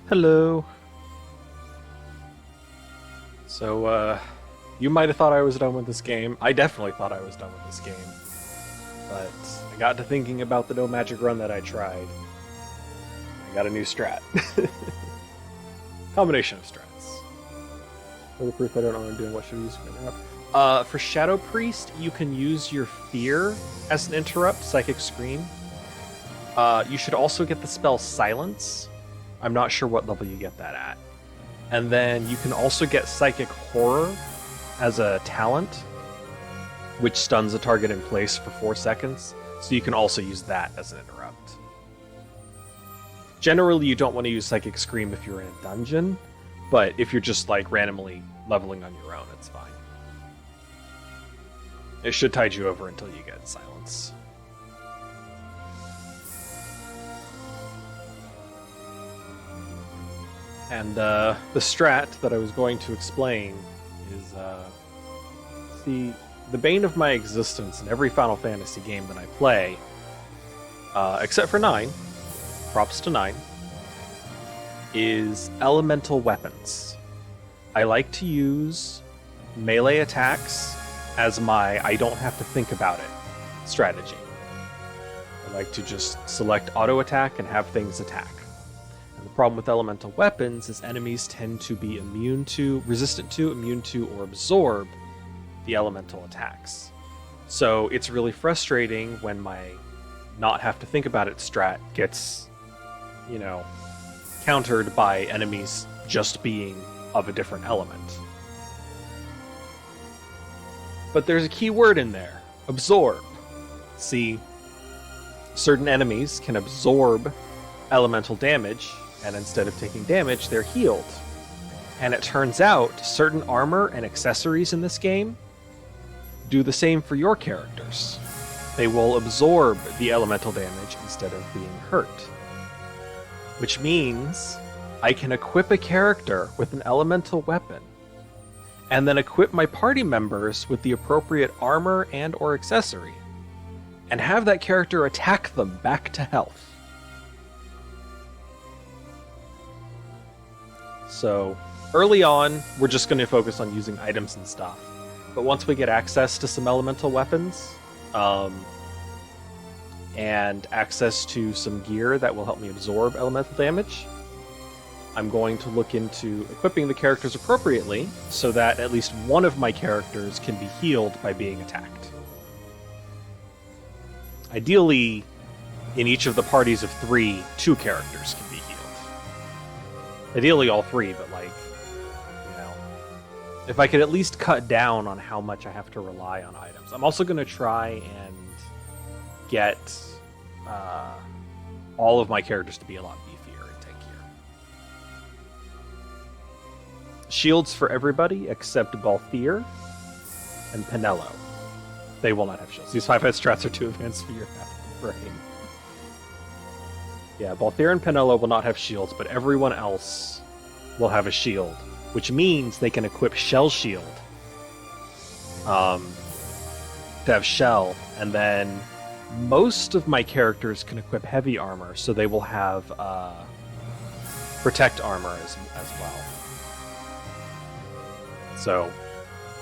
Hello. So, you might have thought I was done with this game. I definitely thought I was done with this game. But I got to thinking about the no magic run that I tried. I got a new strat. Combination of strats. For the proof I don't know what I'm doing, what should I use for interrupt? For Shadow Priest, you can use your Fear as an interrupt, Psychic Scream. You should also get the spell Silence. I'm not sure what level you get that at. And then you can also get Psychic Horror as a talent, which stuns a target in place for 4 seconds. So you can also use that as an interrupt. Generally, you don't want to use Psychic Scream if you're in a dungeon, but if you're just like randomly leveling on your own, it's fine. It should tide you over until you get Silence. And the strat that I was going to explain is, the bane of my existence in every Final Fantasy game that I play, except for 9, props to 9, is elemental weapons. I like to use melee attacks as my I don't have to think about it strategy. I like to just select auto attack and have things attack. The problem with elemental weapons is enemies tend to be resistant to, immune to, or absorb the elemental attacks. So it's really frustrating when my not have to think about it strat gets, countered by enemies just being of a different element. But there's a key word in there, absorb. See, certain enemies can absorb elemental damage, and instead of taking damage, they're healed. And it turns out certain armor and accessories in this game do the same for your characters. They will absorb the elemental damage instead of being hurt. Which means I can equip a character with an elemental weapon, and then equip my party members with the appropriate armor and or accessory, and have that character attack them back to health. So early on, we're just going to focus on using items and stuff. But once we get access to some elemental weapons, and access to some gear that will help me absorb elemental damage, I'm going to look into equipping the characters appropriately so that at least one of my characters can be healed by being attacked. Ideally, in each of the parties of 3, 2 characters can be healed. Ideally all 3, but if I could at least cut down on how much I have to rely on items. I'm also going to try and get all of my characters to be a lot beefier and tankier. Shields for everybody except Balthier and Penelo. They will not have shields. These 5-head strats are too advanced for your brain. Yeah, Balthier and Penelo will not have shields, but everyone else will have a shield, which means they can equip Shell Shield to have Shell, and then most of my characters can equip Heavy Armor, so they will have Protect Armor as well. So,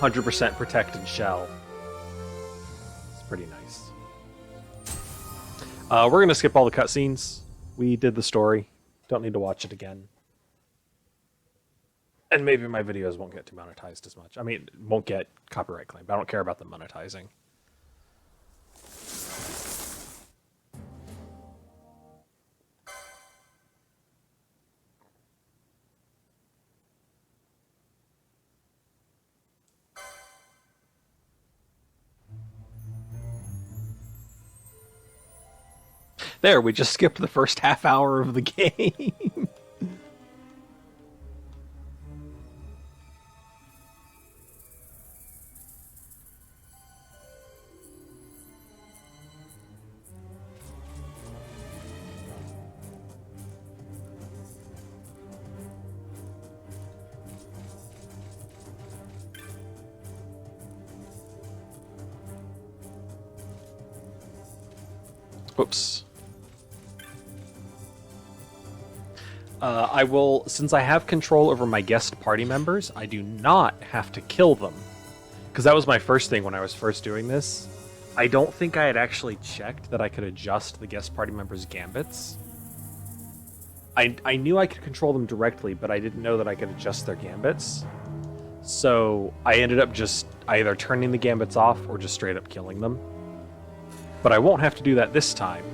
100% Protect and Shell. It's pretty nice. We're going to skip all the cutscenes. We did the story. Don't need to watch it again. And maybe my videos won't get demonetized as much. I mean, won't get copyright claim, but I don't care about them monetizing. There, we just skipped the first half hour of the game. Whoops. I will, since I have control over my guest party members, I do not have to kill them. Because that was my first thing when I was first doing this. I don't think I had actually checked that I could adjust the guest party members' gambits. I knew I could control them directly, but I didn't know that I could adjust their gambits. So I ended up just either turning the gambits off or just straight up killing them. But I won't have to do that this time,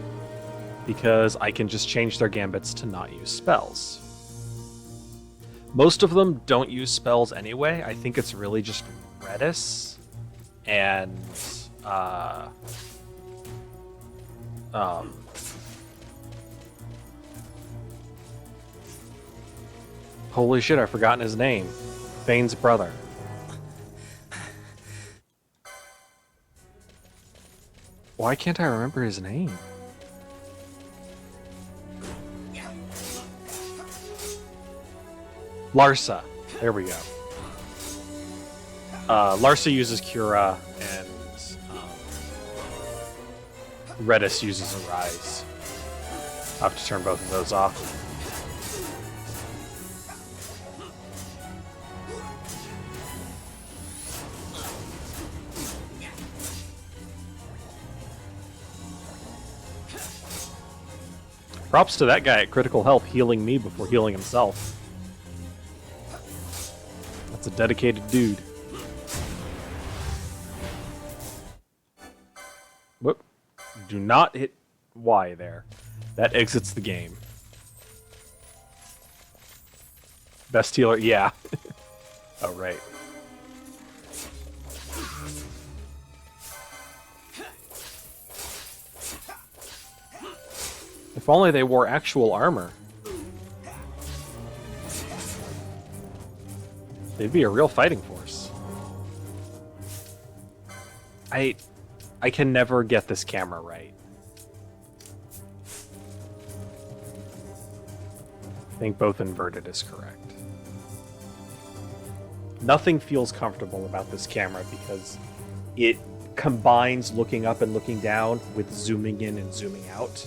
because I can just change their gambits to not use spells. Most of them don't use spells anyway. I think it's really just Redis and holy shit, I've forgotten his name. Fane's brother. Why can't I remember his name? Larsa. There we go. Larsa uses Cura, and Redis uses Arise. I'll have to turn both of those off. Props to that guy at Critical Health healing me before healing himself. That's a dedicated dude. Whoop. Do not hit Y there. That exits the game. Best healer, yeah. Oh, right. If only they wore actual armor. They'd be a real fighting force. I can never get this camera right. I think both inverted is correct. Nothing feels comfortable about this camera because it combines looking up and looking down with zooming in and zooming out,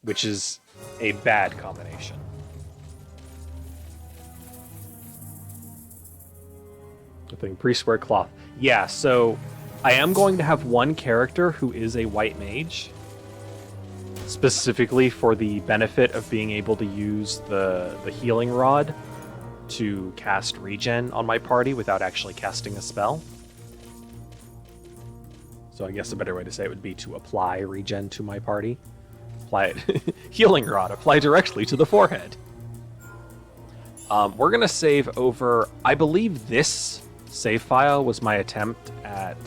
which is a bad combination. I think priest wear cloth. Yeah, so I am going to have one character who is a white mage, specifically for the benefit of being able to use the healing rod to cast regen on my party without actually casting a spell. So I guess a better way to say it would be to apply regen to my party. Apply it. Healing rod, apply directly to the forehead. We're going to save over, I believe this save file was my attempt at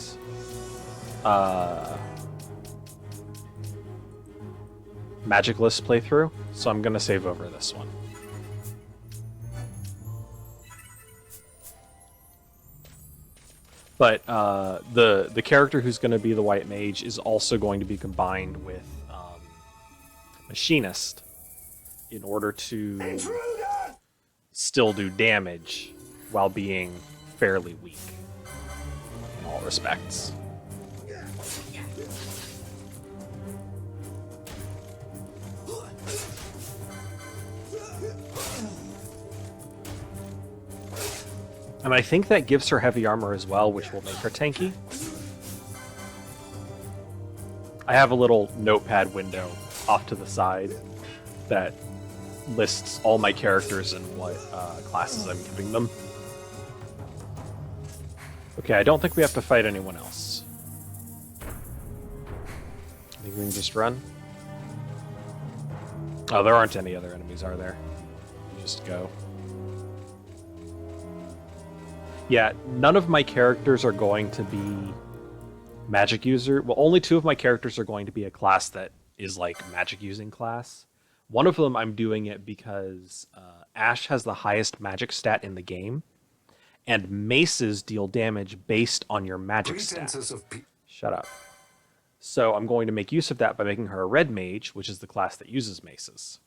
Magicks playthrough, so I'm going to save over this one. But the character who's going to be the white mage is also going to be combined with Machinist in order to still do damage while being fairly weak in all respects. And I think that gives her heavy armor as well, which will make her tanky. I have a little notepad window off to the side that lists all my characters and what classes I'm giving them. Okay, I don't think we have to fight anyone else. I think we can just run. Oh, there aren't any other enemies, are there? Just go. Yeah, none of my characters are going to be magic user. Well, only two of my characters are going to be a class that is like magic using class. One of them I'm doing it because Ash has the highest magic stat in the game, and maces deal damage based on your magic stat. Shut up. So I'm going to make use of that by making her a red mage, which is the class that uses maces.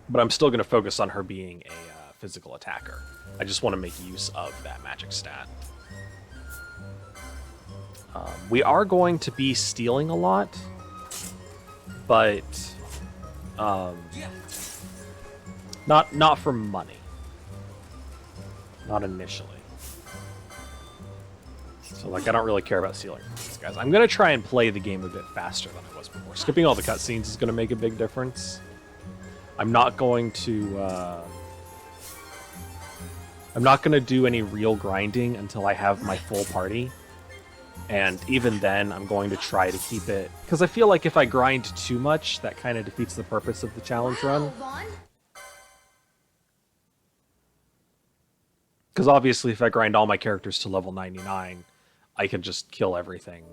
But I'm still going to focus on her being a physical attacker. I just want to make use of that magic stat. We are going to be stealing a lot, but Not for money. Not initially. So, like, I don't really care about stealing from these guys. I'm going to try and play the game a bit faster than I was before. Skipping all the cutscenes is going to make a big difference. I'm not going to do any real grinding until I have my full party. And even then, I'm going to try to keep it... Because I feel like if I grind too much, that kind of defeats the purpose of the challenge run. Because obviously, if I grind all my characters to level 99... I can just kill everything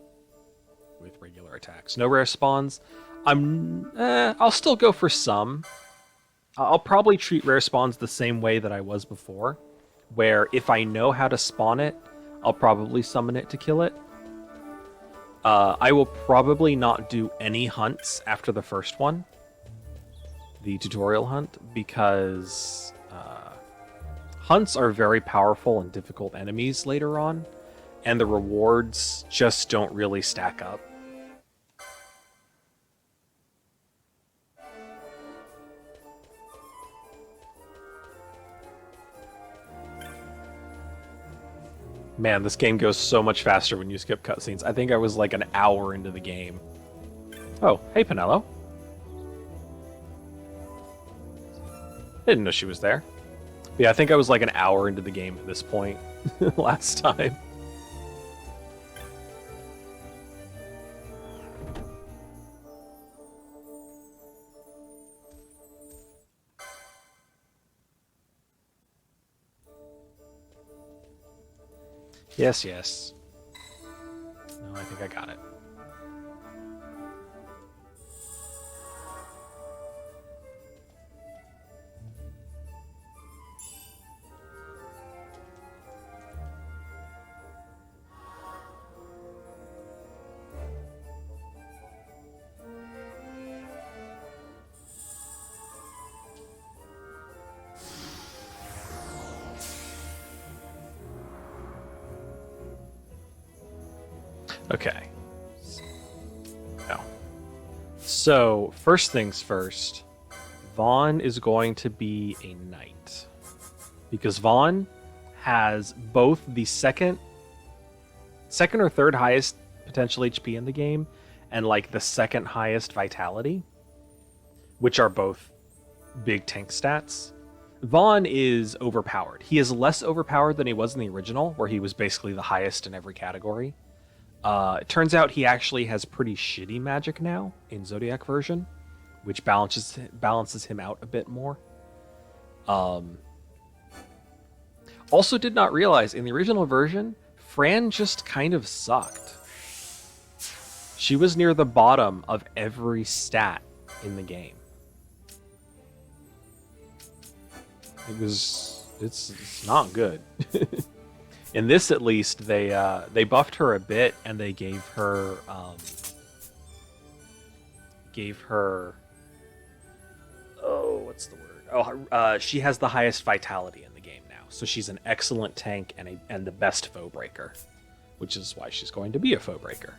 with regular attacks. No rare spawns. I'll still go for some. I'll probably treat rare spawns the same way that I was before, where if I know how to spawn it, I'll probably summon it to kill it. I will probably not do any hunts after the first one, the tutorial hunt, because hunts are very powerful and difficult enemies later on. And the rewards just don't really stack up. Man, this game goes so much faster when you skip cutscenes. I think I was like an hour into the game. Oh, hey, Penelo. Didn't know she was there. But yeah, I think I was like an hour into the game at this point last time. Yes, yes. No, I think I got it. Okay. No. So, first things first, Vaughn is going to be a knight. Because Vaughn has both the second or third highest potential HP in the game, and like the second highest vitality, which are both big tank stats. Vaughn is overpowered. He is less overpowered than he was in the original, where he was basically the highest in every category. It turns out he actually has pretty shitty magic now in Zodiac version, which balances him out a bit more. Also did not realize, in the original version, Fran just kind of sucked. She was near the bottom of every stat in the game. It's not good. In this, at least, they buffed her a bit, and they gave her oh, what's the word? Oh, she has the highest vitality in the game now, so she's an excellent tank and the best foe breaker, which is why she's going to be a foe breaker.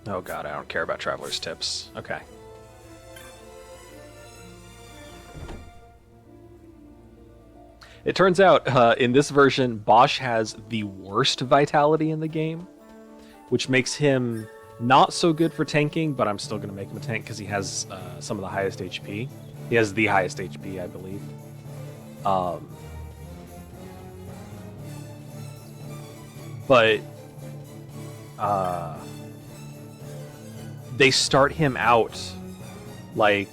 Oh god, I don't care about Traveler's Tips. Okay. It turns out, in this version, Bosch has the worst vitality in the game, which makes him not so good for tanking, but I'm still going to make him a tank because he has some of the highest HP. He has the highest HP, I believe. But they start him out like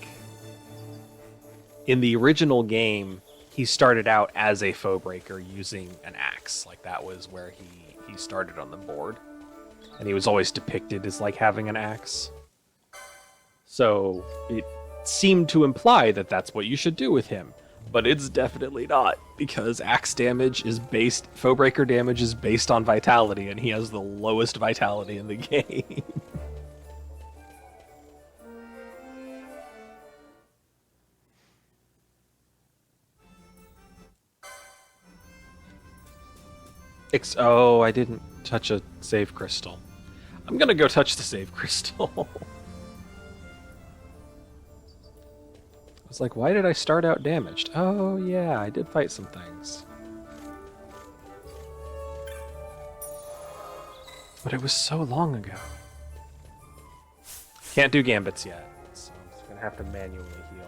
in the original game. He started out as a foe breaker using an axe. Like that was where he started on the board, and he was always depicted as like having an axe. So it seemed to imply that that's what you should do with him, but it's definitely not, because axe damage is foe breaker damage is based on vitality, and he has the lowest vitality in the game. Oh, I didn't touch a save crystal. I'm gonna go touch the save crystal. I was like, why did I start out damaged? Oh yeah, I did fight some things. But it was so long ago. Can't do gambits yet, so I'm just gonna have to manually heal.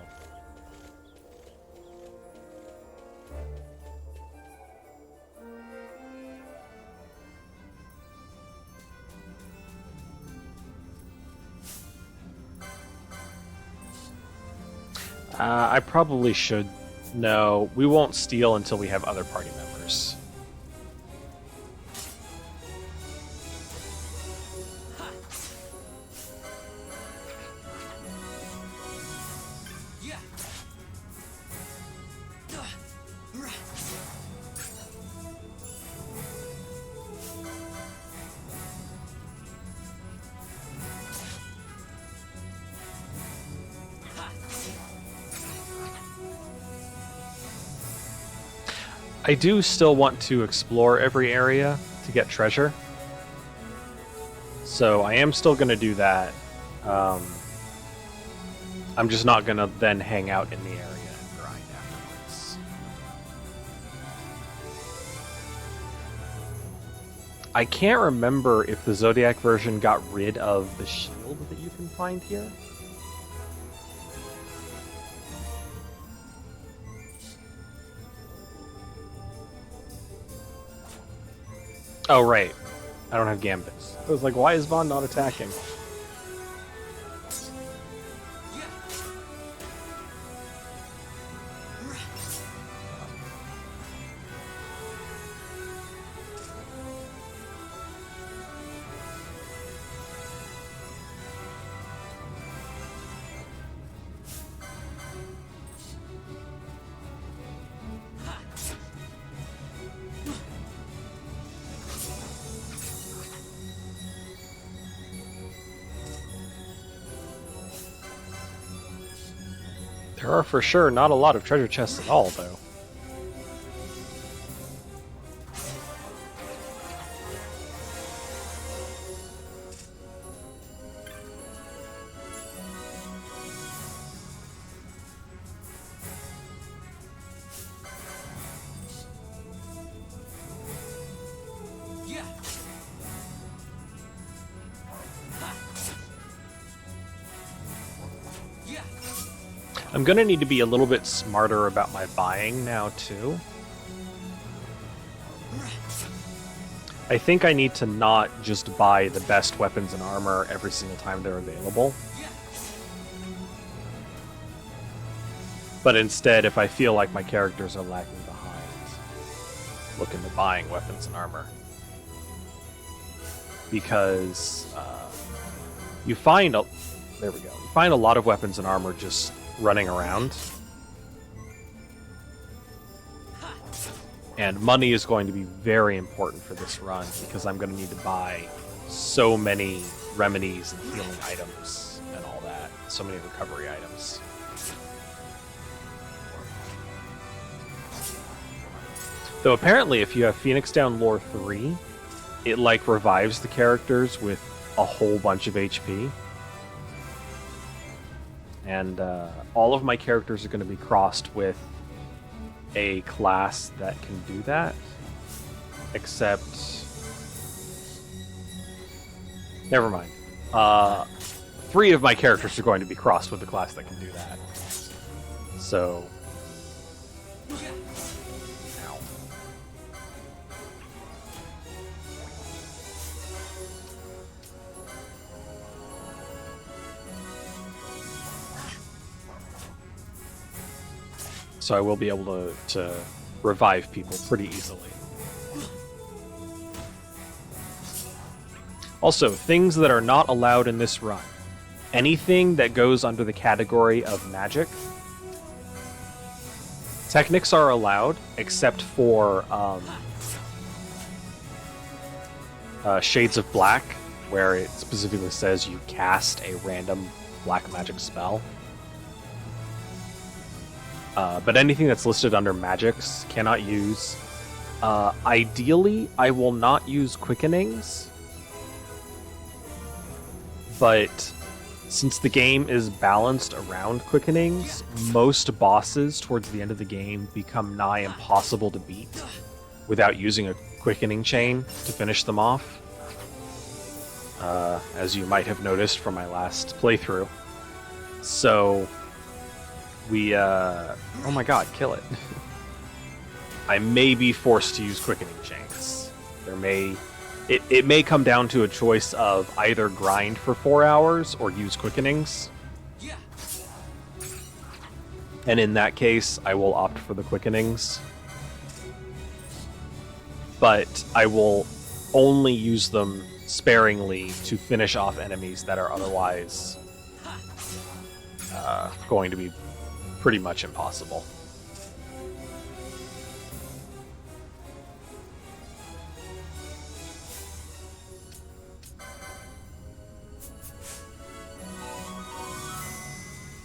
I probably should. No, we won't steal until we have other party members. I do still want to explore every area to get treasure. So I am still going to do that. I'm just not going to then hang out in the area and grind afterwards. I can't remember if the Zodiac version got rid of the shield that you can find here. Oh, right. I don't have gambits. I was like, why is Vaughn not attacking? There are for sure not a lot of treasure chests at all, though. I'm gonna need to be a little bit smarter about my buying now, too. I think I need to not just buy the best weapons and armor every single time they're available. But instead, if I feel like my characters are lagging behind, look into buying weapons and armor. Because you find there we go. You find a lot of weapons and armor just running around. And money is going to be very important for this run because I'm going to need to buy so many remedies and healing items and all that. So many recovery items. Though apparently if you have Phoenix Down Lore 3, it like revives the characters with a whole bunch of HP. And all of my characters are going to be crossed with a class that can do that. Except... Never mind. 3 of my characters are going to be crossed with a class that can do that. So... Ow. So I will be able to revive people pretty easily. Also, things that are not allowed in this run. Anything that goes under the category of magic. Technicks are allowed, except for Shades of Black, where it specifically says you cast a random black magic spell. But anything that's listed under Magicks cannot use Ideally, I will not use Quickenings, but since the game is balanced around Quickenings, most bosses towards the end of the game become nigh impossible to beat without using a Quickening chain to finish them off. As you might have noticed from my last playthrough. So, oh my god, kill it. I may be forced to use Quickening chains. It may come down to a choice of either grind for 4 hours or use Quickenings. And in that case, I will opt for the Quickenings. But I will only use them sparingly to finish off enemies that are otherwise going to be pretty much impossible.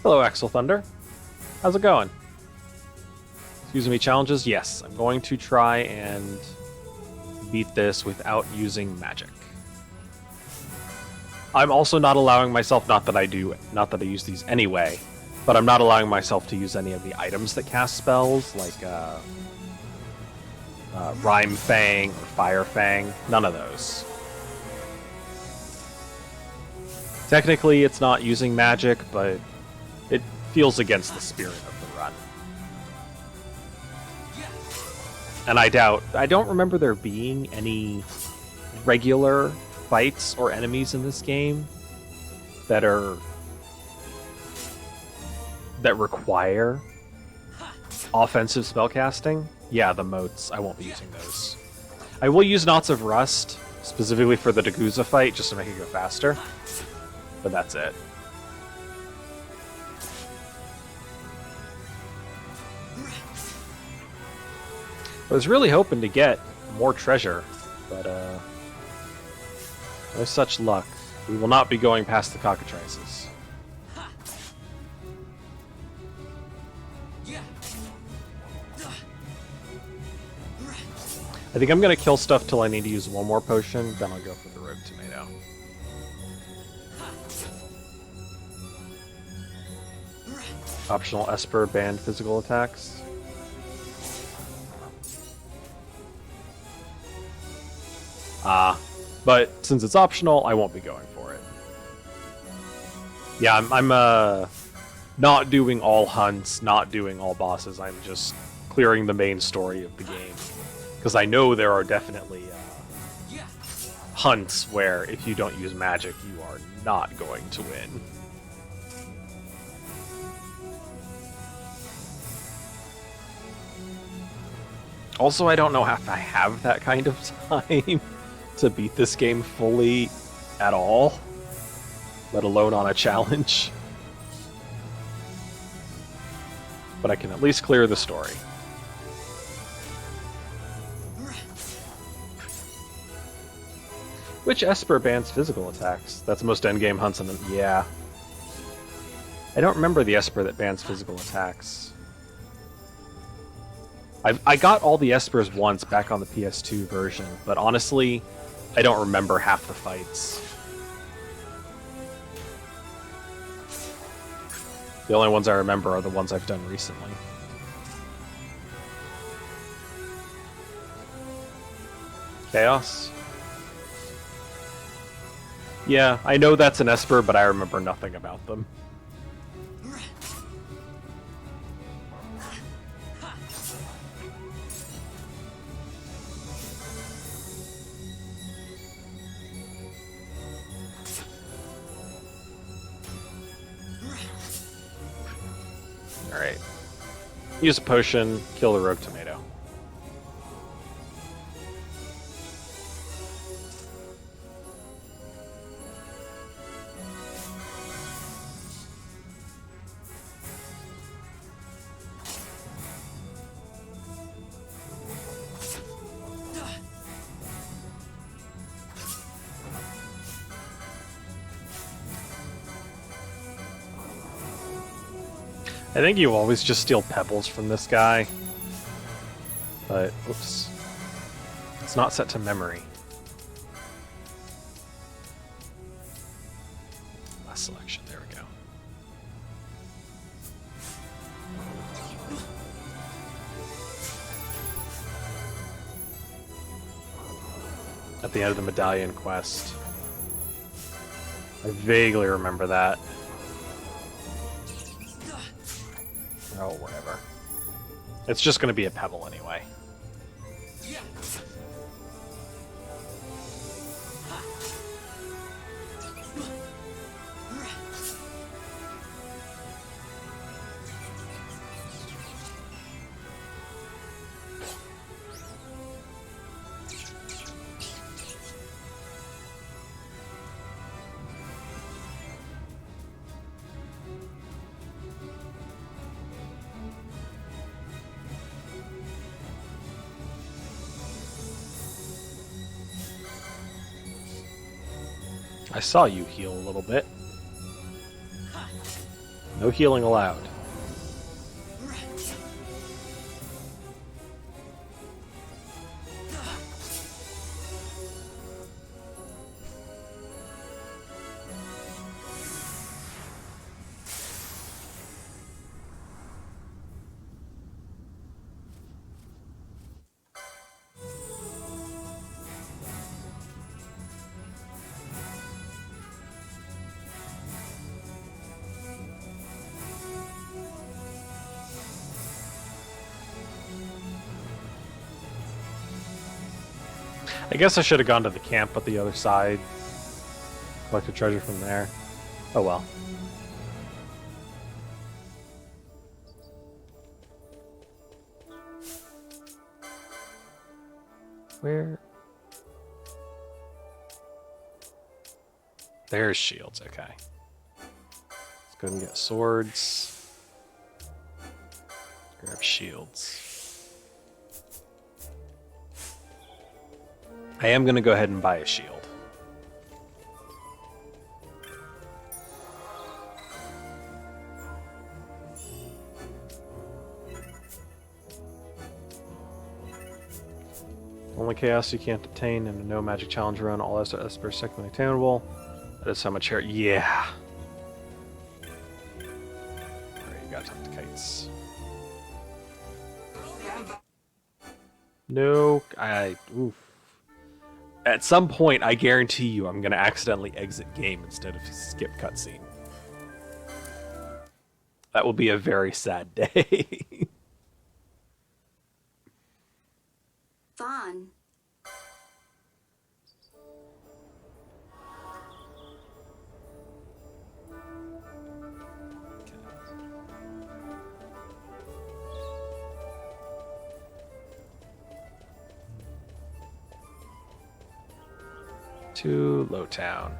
Hello, Axel Thunder. How's it going? Excuse me, challenges? Yes, I'm going to try and beat this without using magic. I'm also not allowing myself, not that I use these anyway, but I'm not allowing myself to use any of the items that cast spells, like Rhyme Fang or Fire Fang. None of those. Technically, it's not using magic, but it feels against the spirit of the run. And I don't remember there being any regular fights or enemies in this game that require offensive spellcasting. Yeah, the Motes. I won't be using those. I will use Knots of Rust, specifically for the Daguza fight, just to make it go faster. But that's it. I was really hoping to get more treasure, but no such luck. We will not be going past the cockatrices. I think I'm going to kill stuff till I need to use one more potion, then I'll go for the rogue tomato. Optional Esper banned physical attacks. But since it's optional, I won't be going for it. Yeah, I'm not doing all hunts, not doing all bosses. I'm just clearing the main story of the game. Because I know there are definitely hunts where if you don't use magic, you are not going to win. Also, I don't know if I have that kind of time to beat this game fully at all, let alone on a challenge. But I can at least clear the story. Which Esper bans physical attacks? That's most endgame hunts in the... Yeah. I don't remember the Esper that bans physical attacks. I got all the Espers once back on the PS2 version, but honestly, I don't remember half the fights. The only ones I remember are the ones I've done recently. Chaos? Yeah, I know that's an Esper, but I remember nothing about them. Alright. Use a potion, kill the rogue tomato. I think you always just steal pebbles from this guy. But, oops. it's not set to memory. Last selection, there we go. At the end of the medallion quest. I vaguely remember that. Oh, whatever. It's just going to be a pebble anyway. I saw you heal a little bit. No healing allowed. I guess I should have gone to the camp at the other side. Collected treasure from there. Oh well. Where? There's shields, okay. Let's go ahead and get swords. Grab shields. I am going to go ahead and buy a shield. Only chaos you can't obtain in a no magic challenge run. All Espers secondly attainable. That is so much here. Yeah. Alright, you gotta talk to kites. No, oof. At some point, I guarantee you, I'm gonna accidentally exit game instead of skip cutscene. That will be a very sad day. Fun. To Lowtown.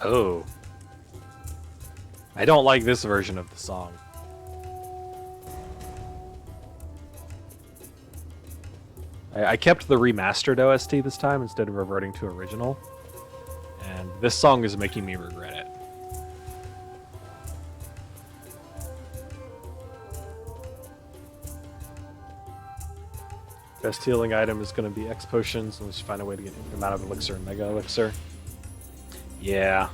Oh. I don't like this version of the song. I kept the remastered OST this time instead of reverting to original. And this song is making me regret it. Best healing item is going to be X potions, unless you find a way to get an amount of elixir and mega elixir. Yeah.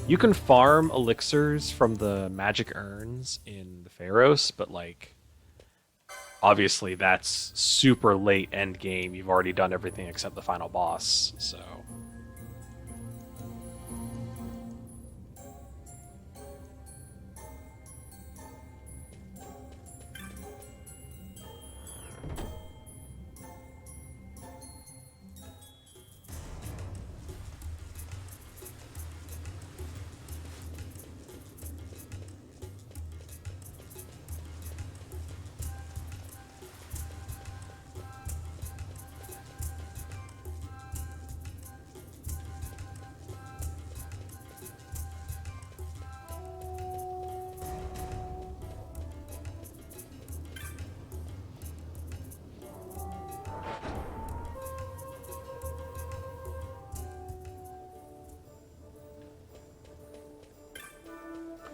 You can farm elixirs from the magic urns in the Pharos, but like, obviously that's super late end game. You've already done everything except the final boss, so.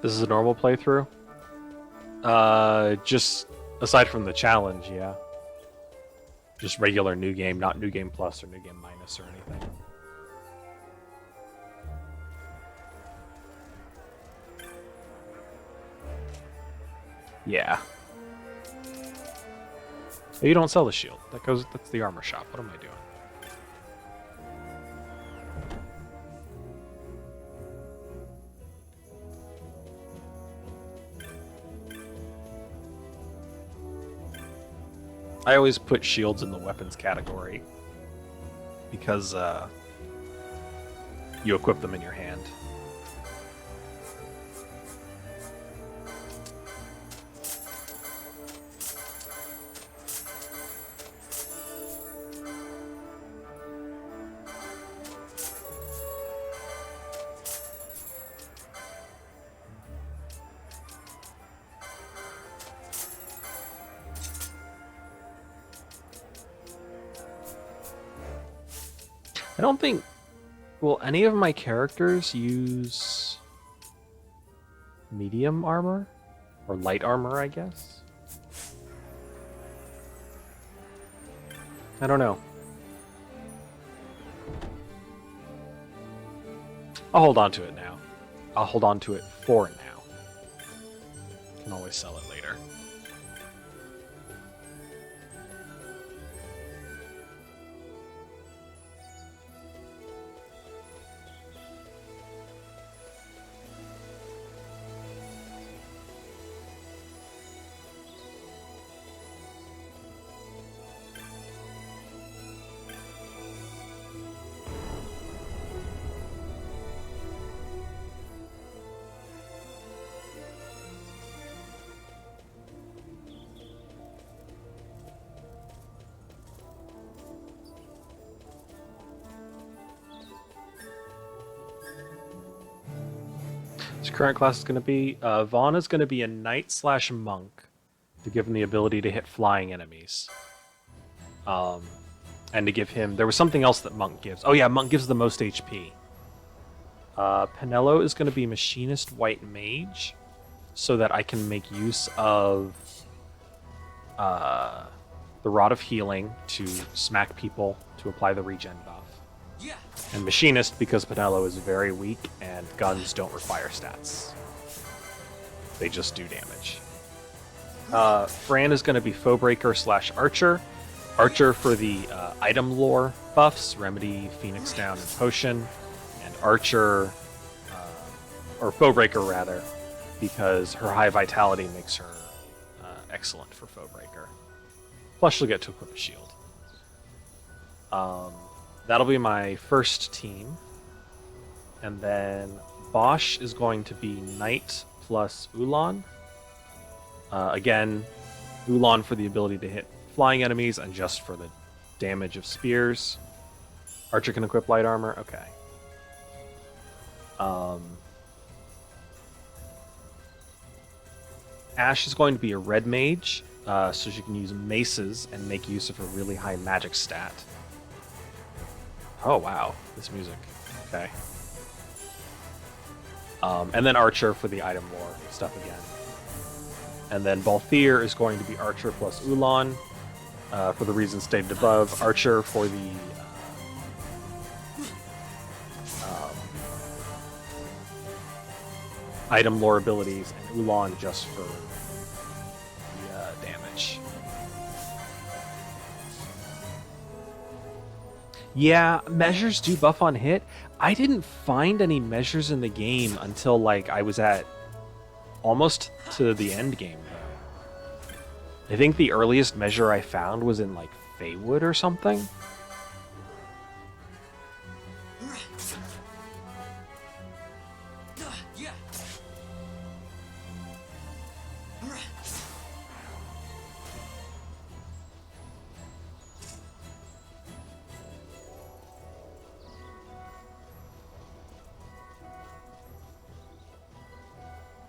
This is a normal playthrough. Just aside from the challenge, yeah. Just regular new game, not new game plus or new game minus or anything. Yeah. Oh, you don't sell the shield. That's the armor shop. What am I doing? I always put shields in the weapons category because you equip them in your hand. I don't think... Will any of my characters use medium armor? Or light armor, I guess? I don't know. I'll hold on to it now. I'll hold on to it for now. Can always sell it later. His current class is going to be... Vaughn is going to be a knight/monk to give him the ability to hit flying enemies. And to give him... There was something else that monk gives. Oh yeah, monk gives the most HP. Penello is going to be machinist white mage so that I can make use of the Rod of Healing to smack people to apply the regen buff. And machinist because Penello is very weak and guns don't require stats. They just do damage. Fran is going to be Foebreaker/Archer. Archer for the item lore buffs, Remedy, Phoenix Down, and Potion. And Archer, or Foebreaker rather, because her high vitality makes her excellent for Foebreaker. Plus she'll get to equip a shield. That'll be my first team. And then Bosch is going to be Knight plus Ulan. Again, Ulan for the ability to hit flying enemies and just for the damage of spears. Archer can equip light armor. Okay. Ash is going to be a red mage, so she can use maces and make use of her really high magic stat. Oh wow, this music. Okay. And then Archer for the item lore stuff again. And then Balthier is going to be Archer plus Ulan, for the reasons stated above. Archer for the item lore abilities, and Ulan just for the damage. Yeah, measures do buff on hit. I didn't find any measures in the game until like I was at almost to the end game though. I think the earliest measure I found was in like Feywood or something.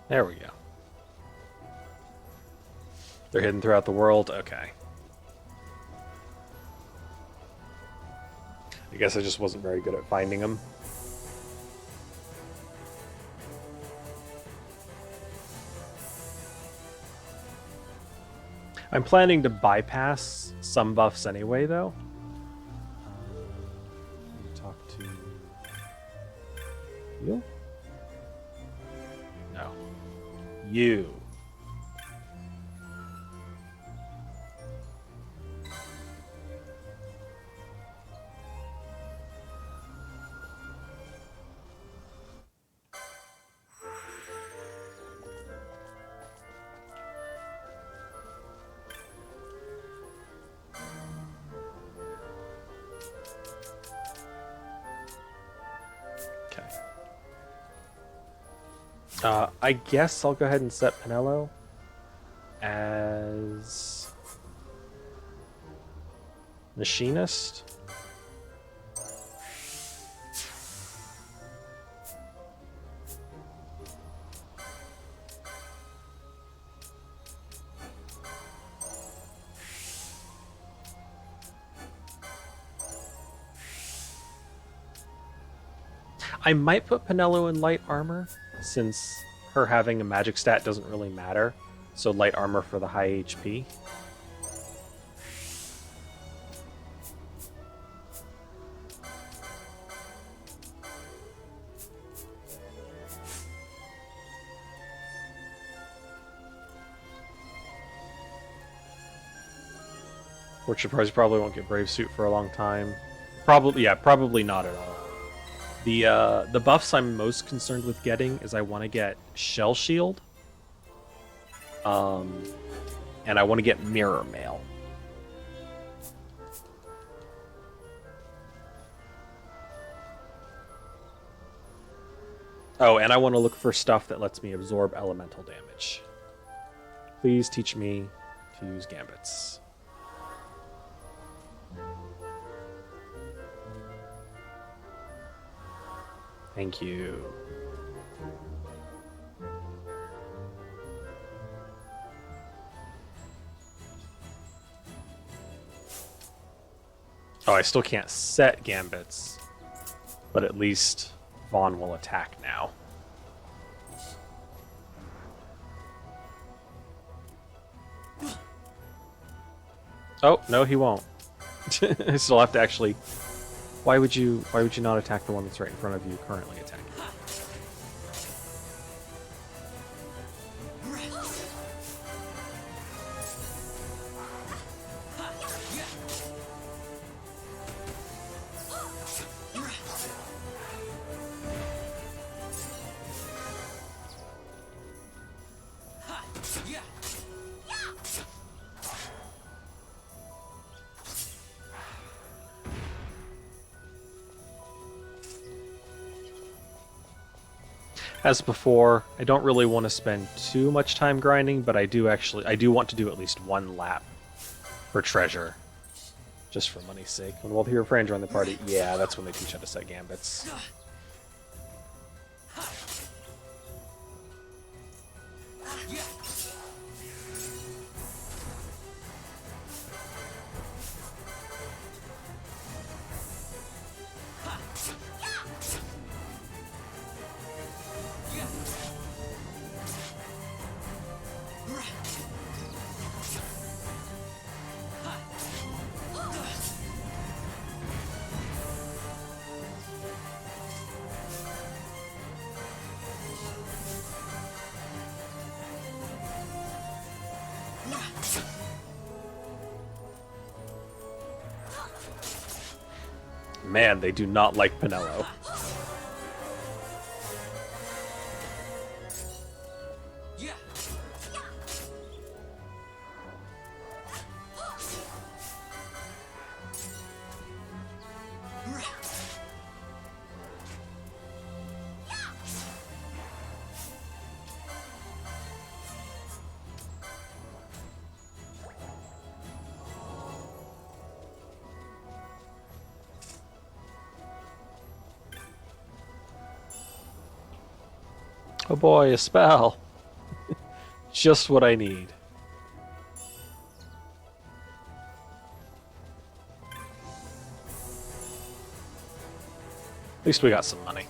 There we go. They're hidden throughout the world? Okay. I guess I just wasn't very good at finding them. I'm planning to bypass some buffs anyway, though. Talk to you? No. You. I guess I'll go ahead and set Pinello as machinist. I might put Pinello in light armor, since her having a magic stat doesn't really matter. So light armor for the high HP. Which probably won't get Brave Suit for a long time. Probably not at all. The buffs I'm most concerned with getting is I want to get Shell Shield, and I want to get Mirror Mail. Oh, and I want to look for stuff that lets me absorb elemental damage. Please teach me to use Gambits. Thank you. Oh, I still can't set Gambits, but at least Vaughn will attack now. Oh, no, he won't. I still have to actually... Why would you not attack the one that's right in front of you currently attacking? As before, I don't really want to spend too much time grinding, but I do want to do at least one lap for treasure. Just for money's sake. When World Hero Fran join the party, yeah, that's when they teach how to set Gambits. Man, they do not like Pinello. Oh boy, a spell. Just what I need. At least we got some money.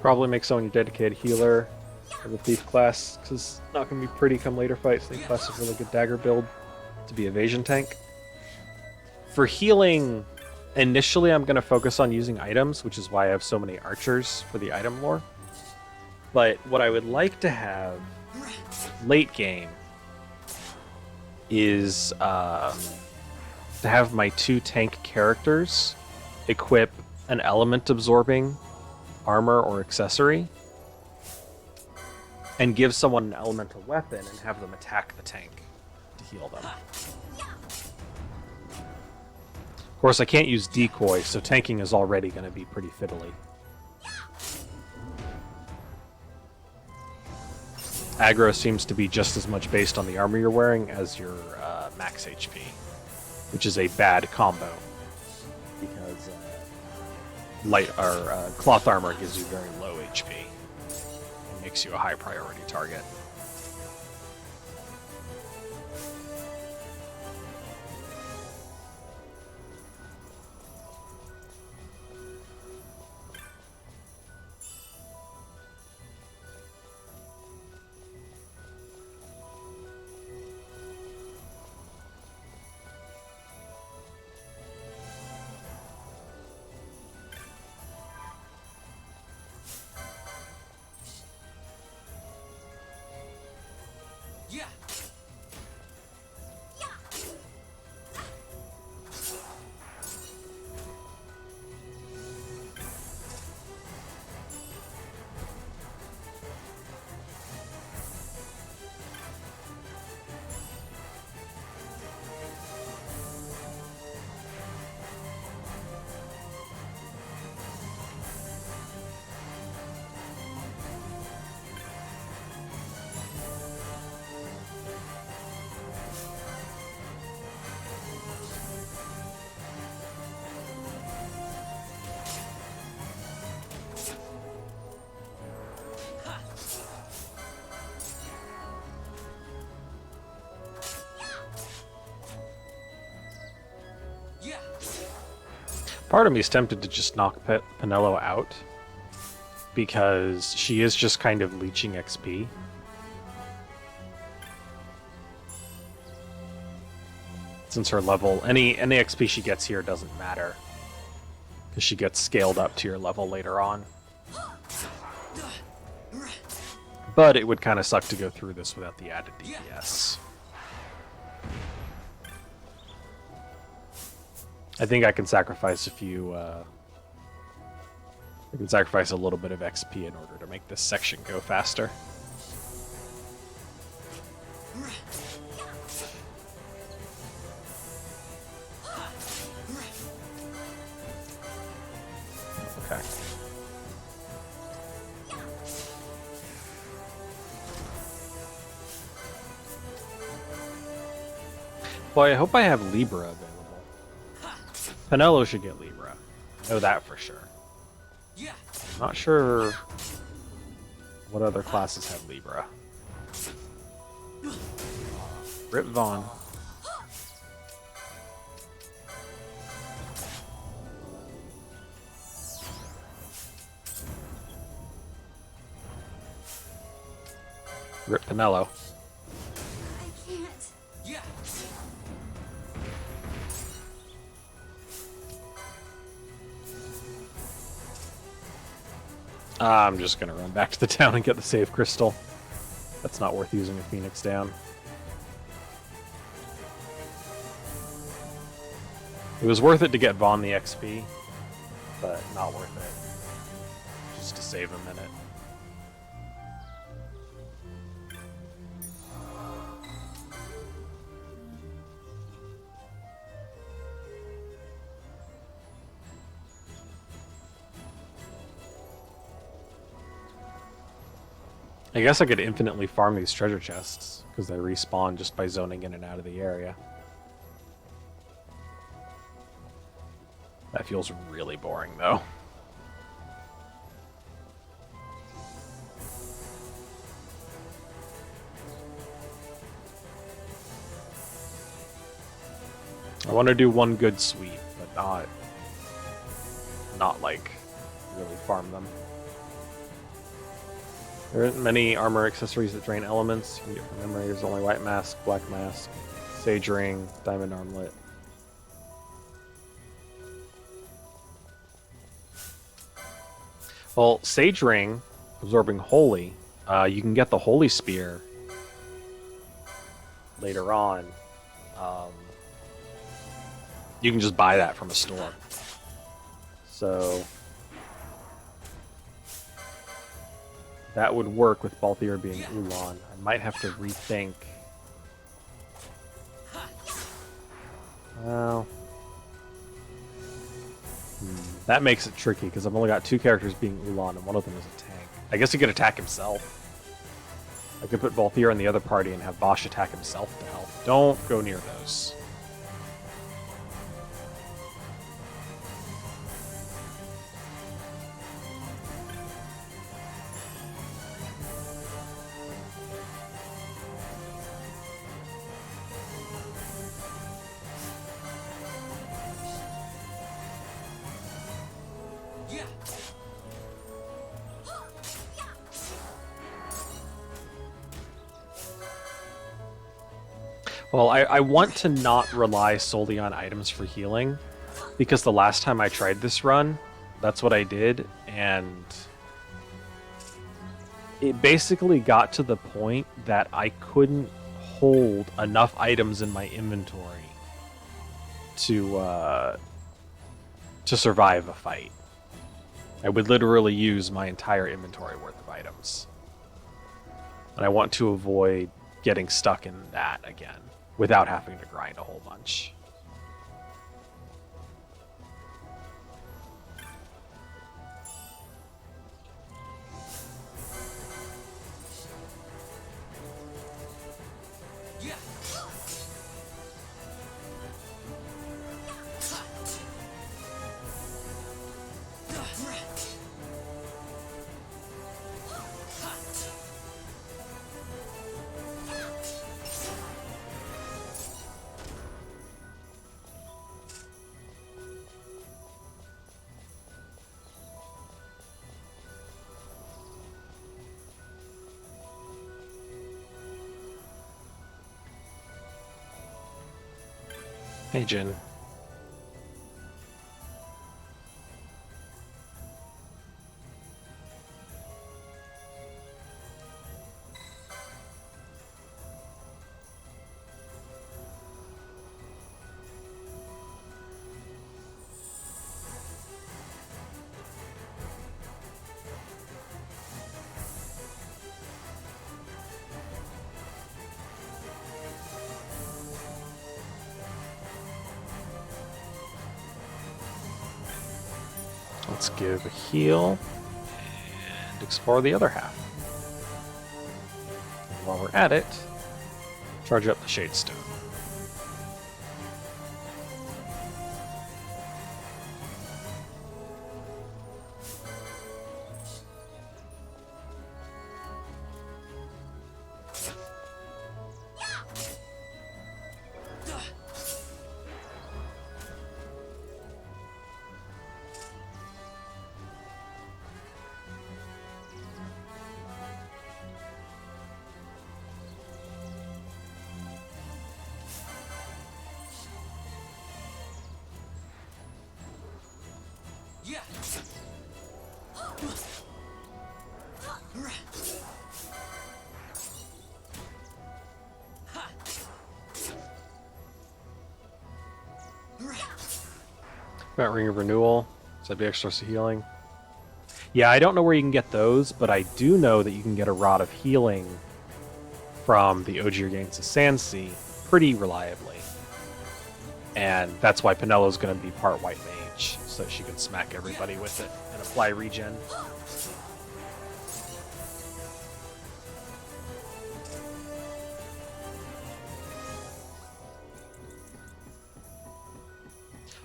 Probably make someone your dedicated healer of the thief class, because it's not going to be pretty come later fights. Thief class is a really good dagger build to be evasion tank. For healing, initially I'm going to focus on using items, which is why I have so many archers for the item lore. But what I would like to have late game is to have my 2 tank characters equip an element absorbing armor or accessory and give someone an elemental weapon and have them attack the tank to heal them. Of course, I can't use decoy, so tanking is already going to be pretty fiddly. Aggro seems to be just as much based on the armor you're wearing as your max HP, which is a bad combo because cloth armor gives you very low HP and makes you a high priority target. Part of me is tempted to just knock Penelo out, because she is just kind of leeching XP. Since her level, any XP she gets here doesn't matter, because she gets scaled up to your level later on. But it would kind of suck to go through this without the added DPS. I think I can sacrifice a few, I can sacrifice a little bit of XP in order to make this section go faster. Okay. Boy, I hope I have Libra available. Penelo should get Libra. I know that for sure. Not sure what other classes have Libra. Rip Vaughn. Rip Penelo. I'm just gonna run back to the town and get the save crystal. That's not worth using a Phoenix down. It was worth it to get Vaughn the XP, but not worth it. Just to save a minute. I guess I could infinitely farm these treasure chests, because they respawn just by zoning in and out of the area. That feels really boring, though. I want to do one good sweep, but not like really farm them. There aren't many armor accessories that drain elements. You can get from memory. There's only white mask, black mask, sage ring, diamond armlet. Well, sage ring, absorbing holy. You can get the holy spear later on. You can just buy that from a store. So that would work with Balthier being Ulan. I might have to rethink. Well, that makes it tricky because I've only got 2 characters being Ulan and one of them is a tank. I guess he could attack himself. I could put Balthier in the other party and have Bosch attack himself to help. Don't go near those. Well, I want to not rely solely on items for healing, because the last time I tried this run, that's what I did, and it basically got to the point that I couldn't hold enough items in my inventory to survive a fight. I would literally use my entire inventory worth of items. And I want to avoid getting stuck in that again without having to grind a whole bunch. Hey, Jin. Let's give a heal and explore the other half. And while we're at it, charge up the Shade Stone. Got Ring of Renewal, so that'd be extra healing. Yeah, I don't know where you can get those, but I do know that you can get a Rod of Healing from the Ogier Games of Sandsea pretty reliably. And that's why Penelo's going to be part White Mage, so she can smack everybody with it and apply regen.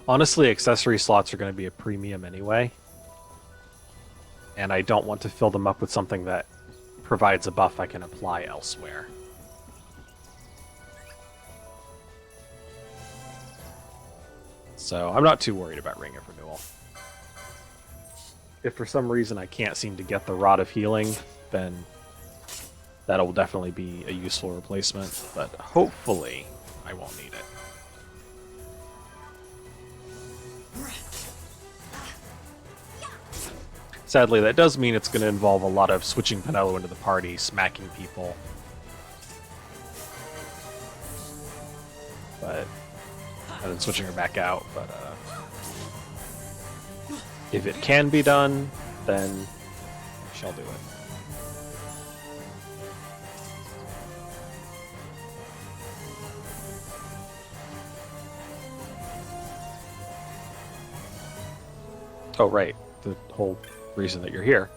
Honestly, accessory slots are going to be a premium anyway. And I don't want to fill them up with something that provides a buff I can apply elsewhere. So I'm not too worried about Ring of Renewal. If for some reason I can't seem to get the Rod of Healing, then That'll definitely be a useful replacement, but hopefully I won't need it. Sadly, that does mean it's going to involve a lot of switching Penelo into the party, smacking people. But, and then switching her back out, but if it can be done, then I shall do it. Oh, right. The whole reason that you're here.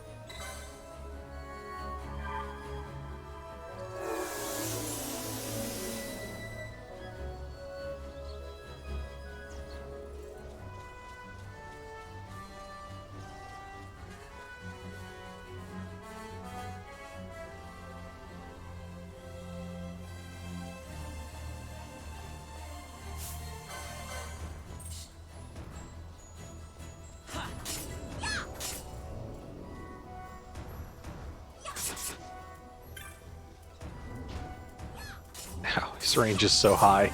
Now, his range is so high.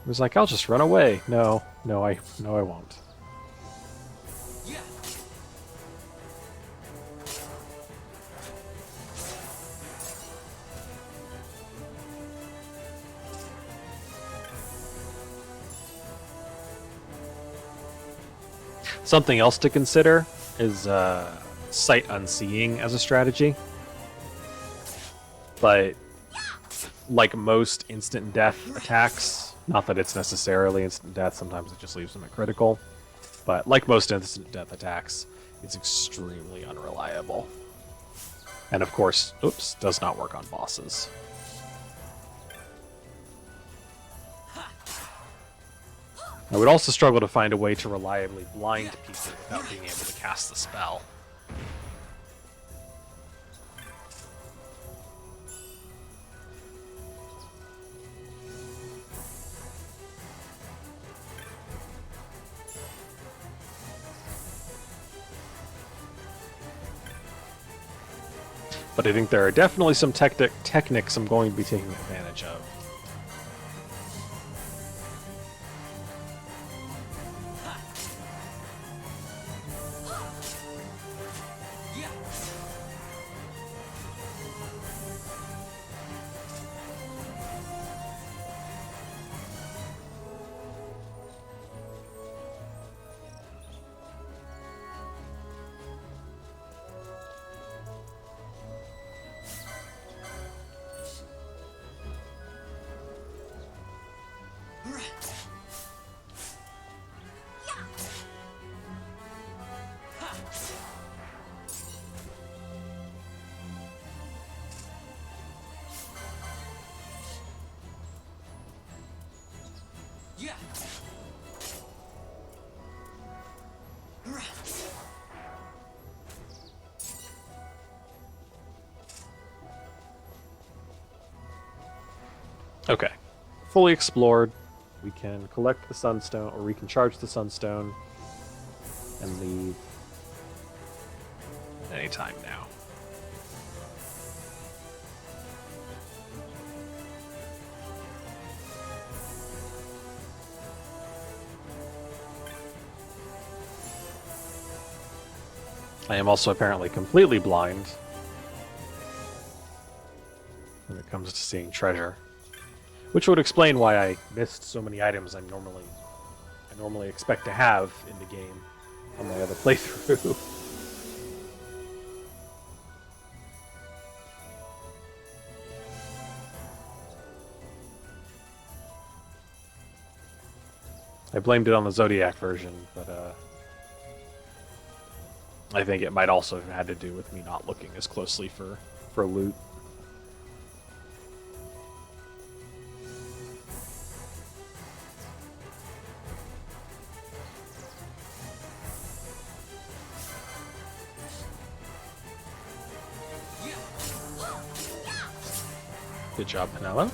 He was like, I'll just run away. No, I won't. Something else to consider is sight unseeing as a strategy. But like most instant death attacks, not that it's necessarily instant death, sometimes it just leaves them at critical, but like most instant death attacks, it's extremely unreliable. And of course, oops, does not work on bosses. I would also struggle to find a way to reliably blind people without being able to cast the spell. But I think there are definitely some techniques I'm going to be taking advantage of. Okay, fully explored. We can collect the Sunstone, or we can charge the Sunstone and leave anytime now. I am also apparently completely blind when it comes to seeing treasure. Which would explain why I missed so many items I normally expect to have in the game on my other playthrough. I blamed it on the Zodiac version, but I think it might also have had to do with me not looking as closely for loot. Good job, Penelo.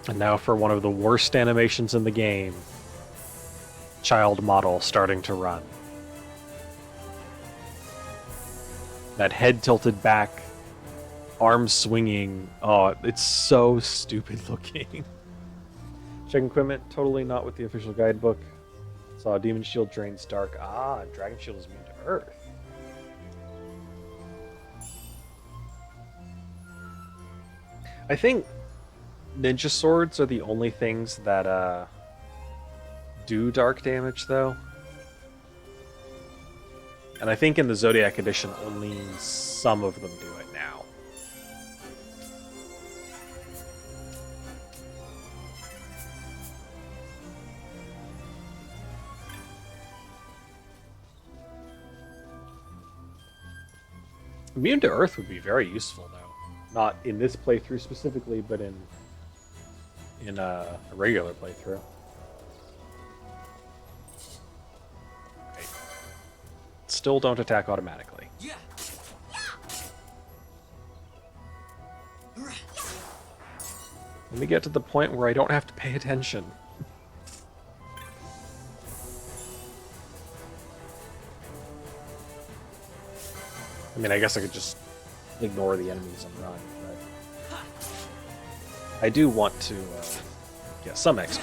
And now for one of the worst animations in the game. Child model starting to run. That head tilted back, arms swinging. Oh, it's so stupid looking. Checking equipment, totally not with the official guidebook. Saw Demon Shield drains dark. Ah, Dragon Shield is immune to Earth. I think ninja swords are the only things that do dark damage, though. And I think in the Zodiac Edition, only some of them do it now. Immune to Earth would be very useful, though. Not in this playthrough specifically, but in a regular playthrough. Okay. Still don't attack automatically. Yeah. Let me get to the point where I don't have to pay attention. I mean, I guess I could just ignore the enemies and run, but I do want to get some XP.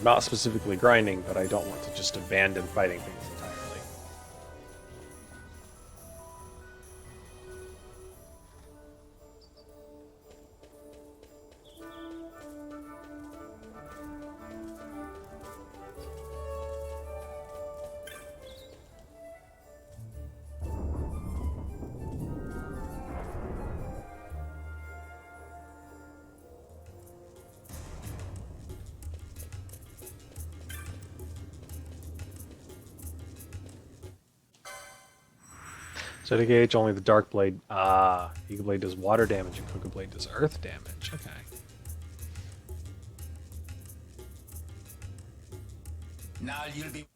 Not specifically grinding, but I don't want to just abandon fighting things entirely. So to gauge only the Dark Blade. Ah, Eagle Blade does water damage and Crooked Blade does earth damage. Okay. Now you'll be.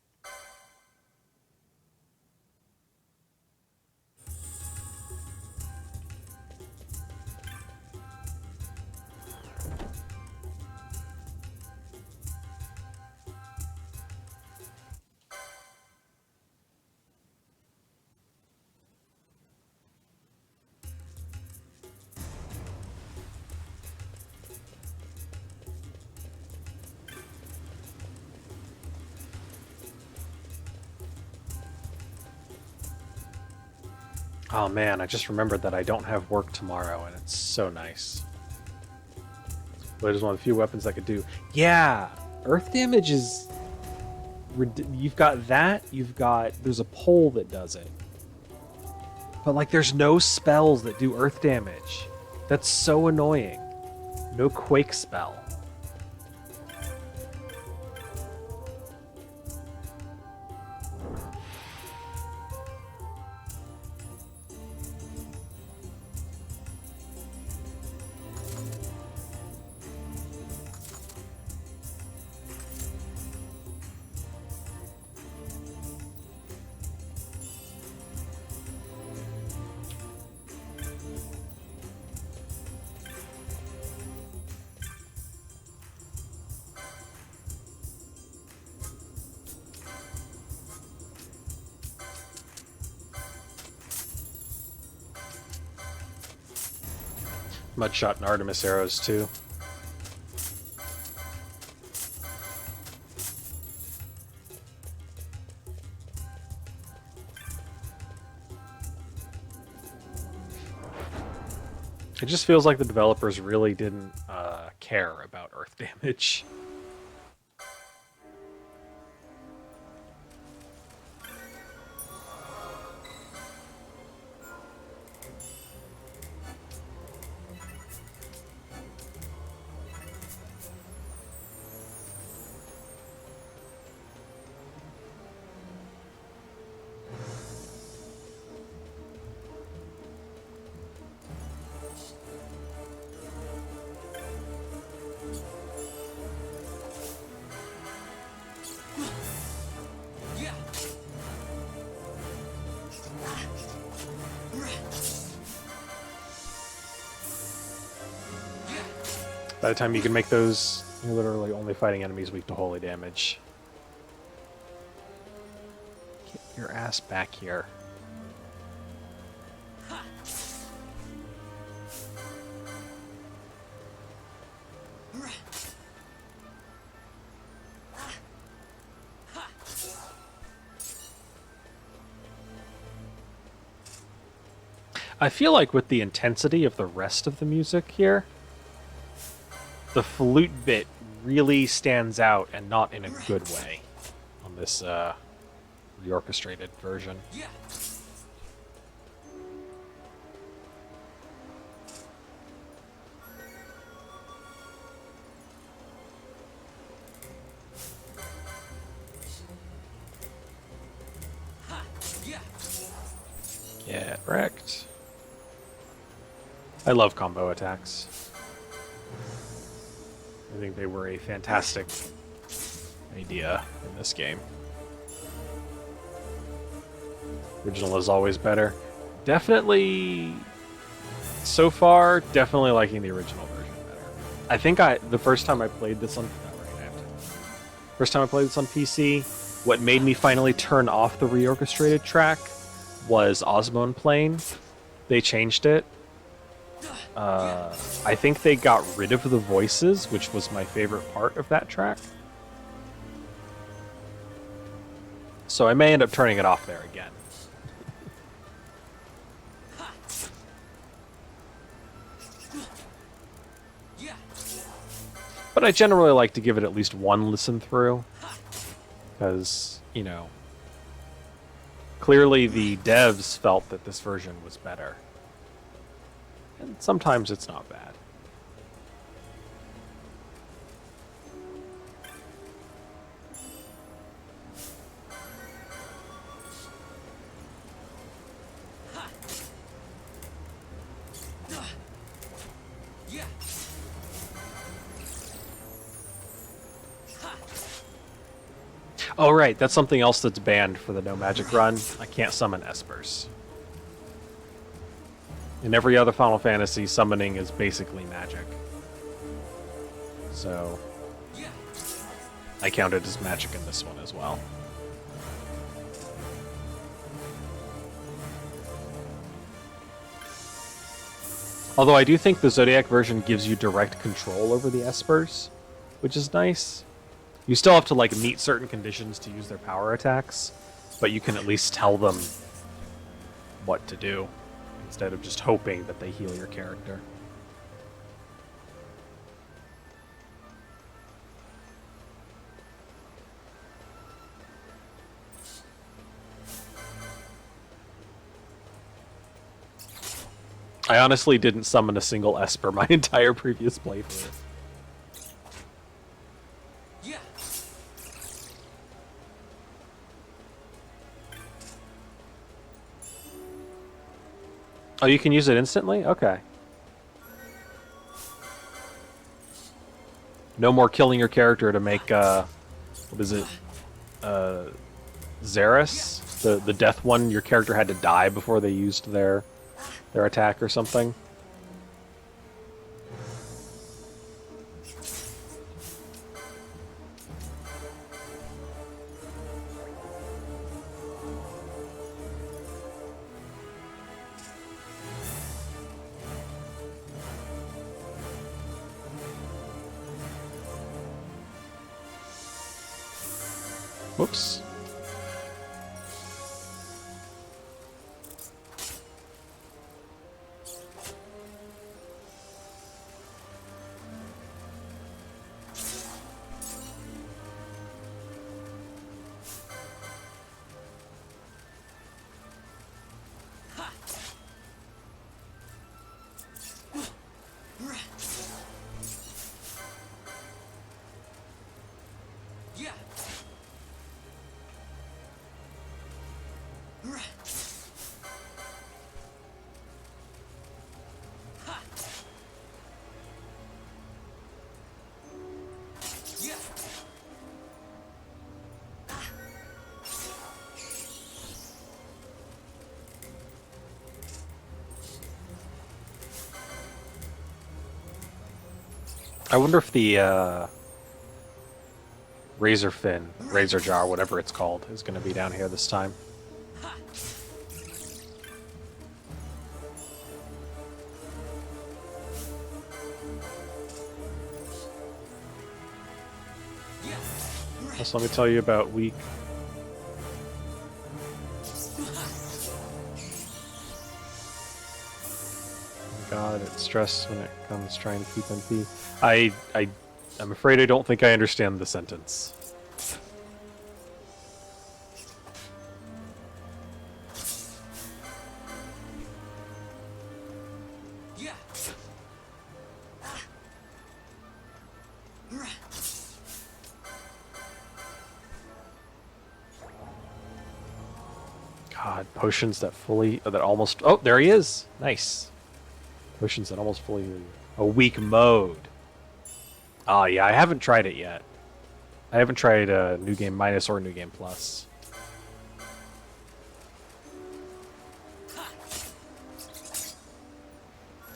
Oh man, I just remembered that I don't have work tomorrow, and it's so nice. Blade is one of the few weapons that could do. Yeah, earth damage is. You've got that. You've got. There's a pole that does it, but like, there's no spells that do earth damage. That's so annoying. No quake spell. Mudshot and Artemis arrows too. It just feels like the developers really didn't care about earth damage. By the time you can make those, you're literally only fighting enemies weak to holy damage. Get your ass back here. I feel like with the intensity of the rest of the music here, the flute bit really stands out, and not in a good way, on this reorchestrated version. Get wrecked. I love combo attacks. I think they were a fantastic idea in this game. Original is always better. Definitely, so far, definitely liking the original version better. I think the first time I played this on PC, what made me finally turn off the reorchestrated track was Osmone Plane. They changed it. I think they got rid of the voices, which was my favorite part of that track. So I may end up turning it off there again. But I generally like to give it at least one listen through, because, you know, clearly the devs felt that this version was better. And sometimes it's not bad. Oh, right, that's something else that's banned for the no magic run. I can't summon Espers. In every other Final Fantasy, summoning is basically magic. So I count it as magic in this one as well. Although I do think the Zodiac version gives you direct control over the Espers, which is nice. You still have to like meet certain conditions to use their power attacks, but you can at least tell them what to do, instead of just hoping that they heal your character. I honestly didn't summon a single Esper my entire previous playthrough. Oh, you can use it instantly? Okay. No more killing your character to make, what is it? Xeris? The death one, your character had to die before they used their attack or something. Whoops. I wonder if the razor fin, razor jar, whatever it's called, is going to be down here this time. Also, let me tell you about weak. God, it's stress when it comes trying to keep MP. I'm afraid I don't think I understand the sentence. God, potions that almost. Oh, there he is. Nice. Potions that almost fully. A weak mode. Oh yeah, I haven't tried it yet. I haven't tried New Game Minus or New Game Plus.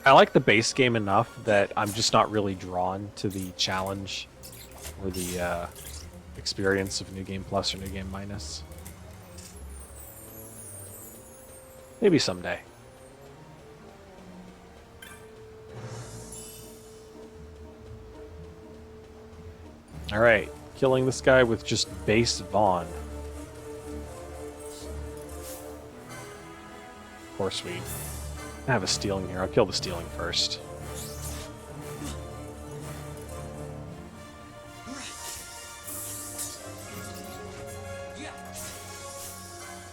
I like the base game enough that I'm just not really drawn to the challenge or the experience of New Game Plus or New Game Minus. Maybe someday. Alright, killing this guy with just base Vaughn. Of course we have a stealing here. I'll kill the stealing first.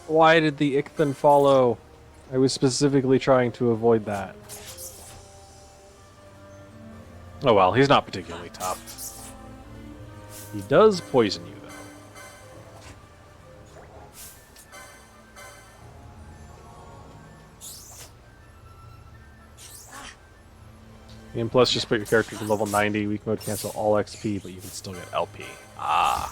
Why did the XII follow? I was specifically trying to avoid that. Oh well, he's not particularly tough. He does poison you, though. Game Plus just put your character to level 90. Weak mode cancel all XP, but you can still get LP. Ah.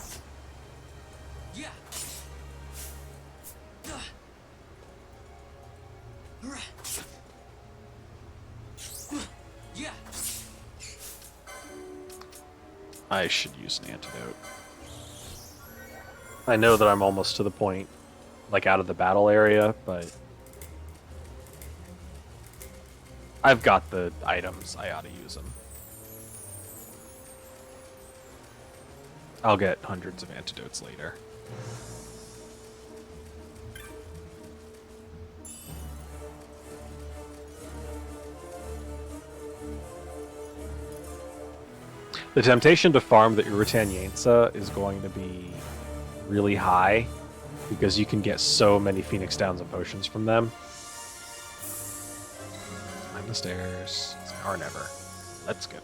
I should use an antidote. I know that I'm almost to the point, like out of the battle area, but I've got the items. I ought to use them. I'll get hundreds of antidotes later. The temptation to farm the Uratan Yainsa is going to be really high because you can get so many Phoenix Downs and potions from them. Climb the stairs. It's now or never. Let's go.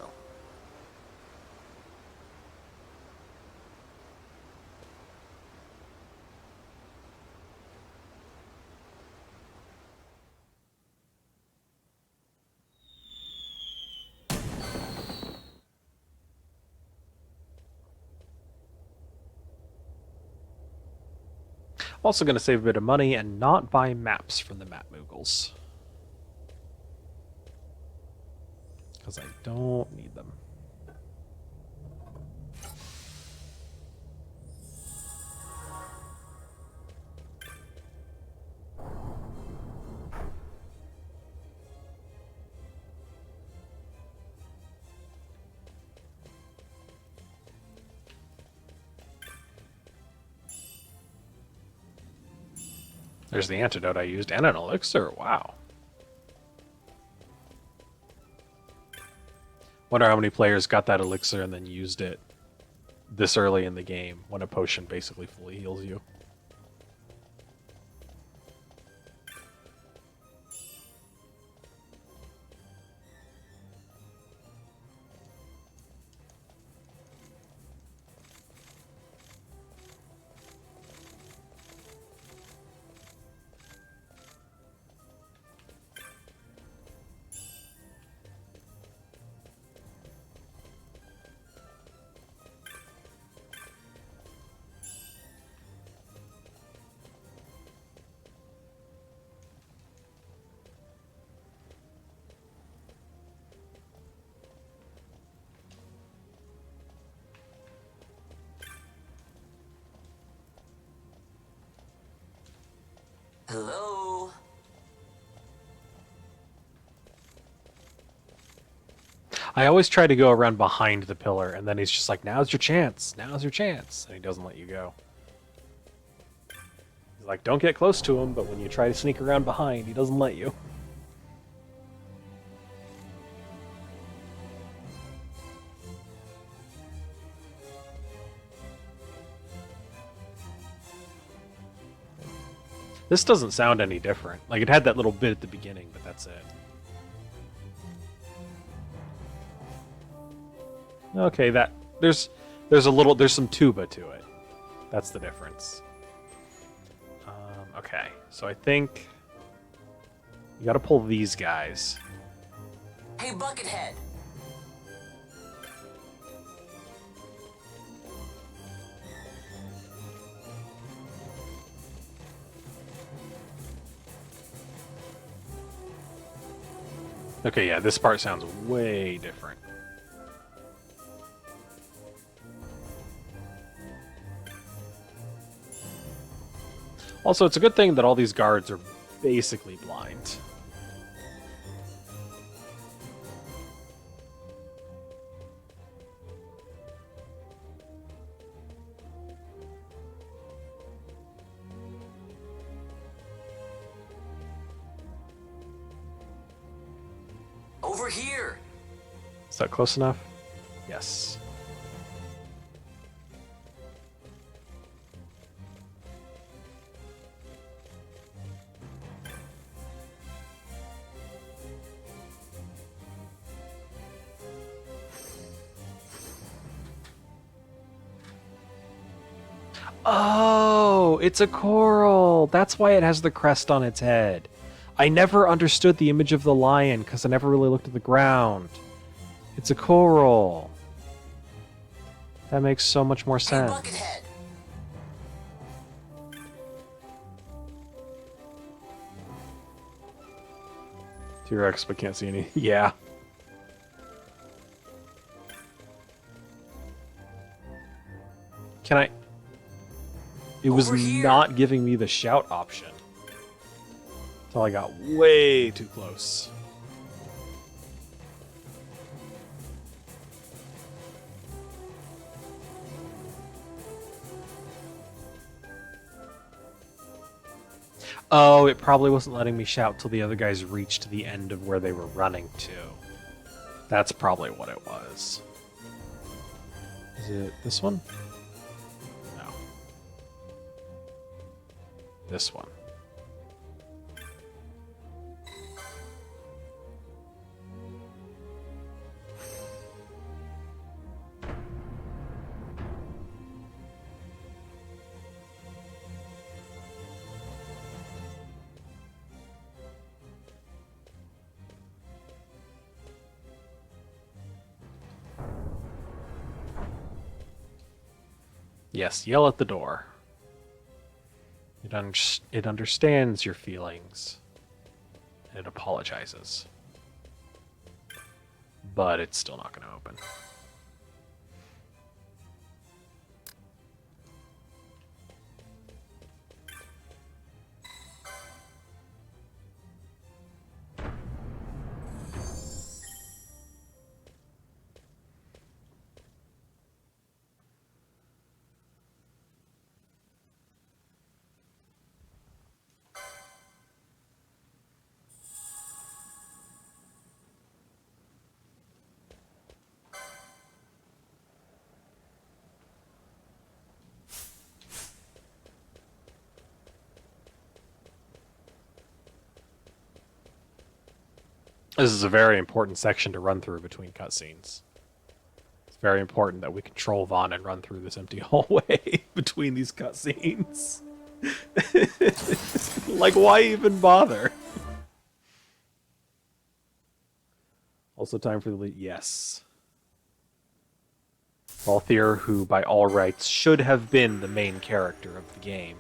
Also going to save a bit of money and not buy maps from the map moogles. Because I don't need them. There's the antidote I used, and an elixir. Wow. Wonder how many players got that elixir and then used it this early in the game when a potion basically fully heals you. I always try to go around behind the pillar, and then he's just like, now's your chance, now's your chance. And he doesn't let you go. He's like, don't get close to him, but when you try to sneak around behind, he doesn't let you. This doesn't sound any different. Like, it had that little bit at the beginning, but that's it. Okay, there's some tuba to it. That's the difference. Okay, so I think you gotta pull these guys. Hey, Buckethead. Okay, yeah, this part sounds way different. Also, it's a good thing that all these guards are basically blind. Over here. Is that close enough? Yes. Oh, it's a coral. That's why it has the crest on its head. I never understood the image of the lion because I never really looked at the ground. It's a coral. That makes so much more sense. Hey, Buckethead. T-Rex, but can't see any. Yeah. Can I... It was not giving me the shout option. Until I got way too close. Oh, it probably wasn't letting me shout till the other guys reached the end of where they were running to. That's probably what it was. Is it this one? No. This one. Yes, yell at the door. It understands your feelings. And it apologizes. But it's still not going to open. This is a very important section to run through between cutscenes. It's very important that we control Vaughn and run through this empty hallway between these cutscenes. Like, why even bother? Also time for the lead. Yes. Balthier, who by all rights should have been the main character of the game.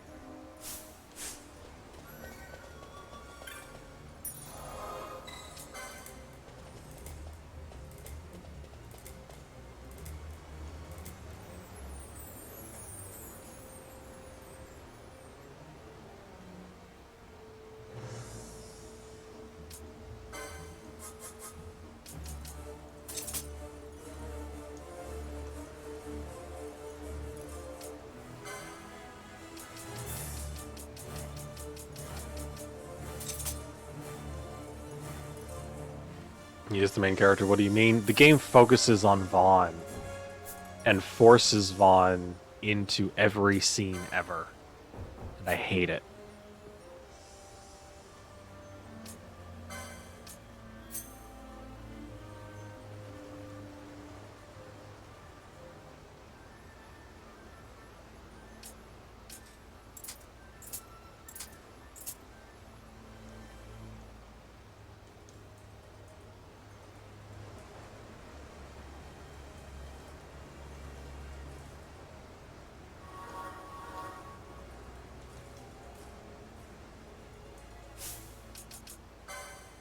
He is the main character. What do you mean? The game focuses on Vaughn and forces Vaughn into every scene ever. And I hate it.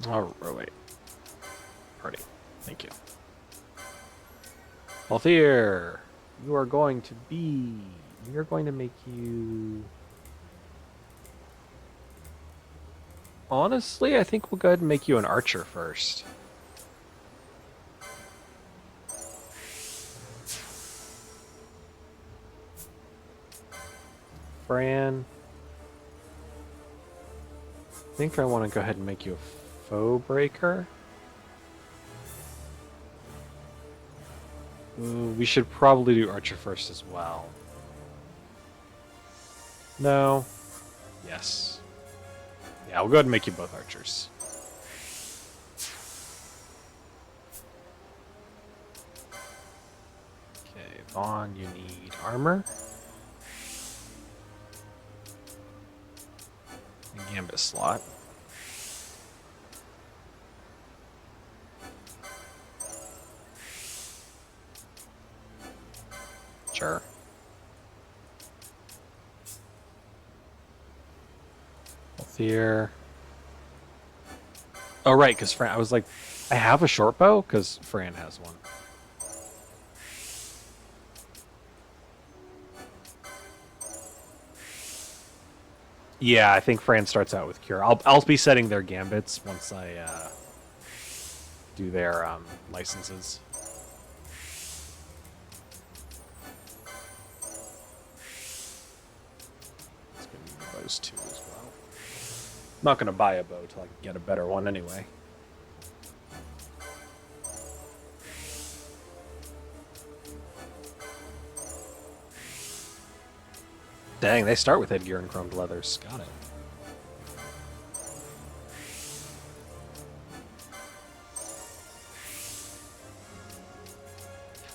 Oh, wait. Party. Thank you. Althir, you are going to be... We are going to make you... Honestly, I think we'll go ahead and make you an archer first. Fran... I think I want to go ahead and make you a foe breaker. Ooh, we should probably do archer first as well. No. Yes. Yeah, we'll go ahead and make you both archers. Okay, Vaughn, you need armor. And gambit slot. Sure. Althir. Oh, right, because Fran... I was like, I have a short bow? Because Fran has one. Yeah, I think Fran starts out with Cure. I'll be setting their gambits once I do their licenses. Those two as well. I'm not going to buy a bow till I can get a better one anyway. Dang, they start with headgear and chromed leathers. Got it.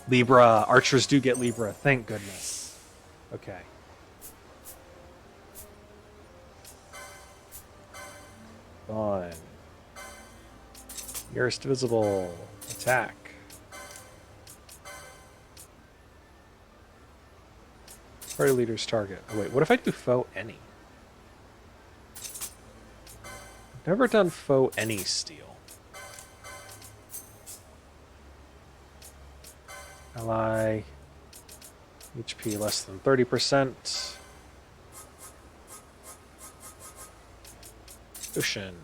Libra. Archers do get Libra. Thank goodness. Okay. On. Nearest visible. Attack. Party leader's target. Oh, wait, what if I do foe any? Never done foe any steel. Ally. HP less than 30%. Ocean.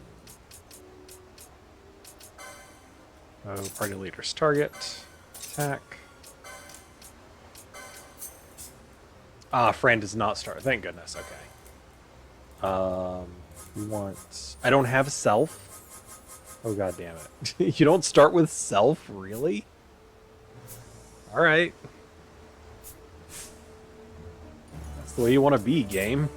Oh, party leader's target. Attack. Ah, Fran does not start. Thank goodness. Okay. We want... I don't have self. Oh, god damn it. You don't start with self? Really? Alright. That's the way you want to be, game.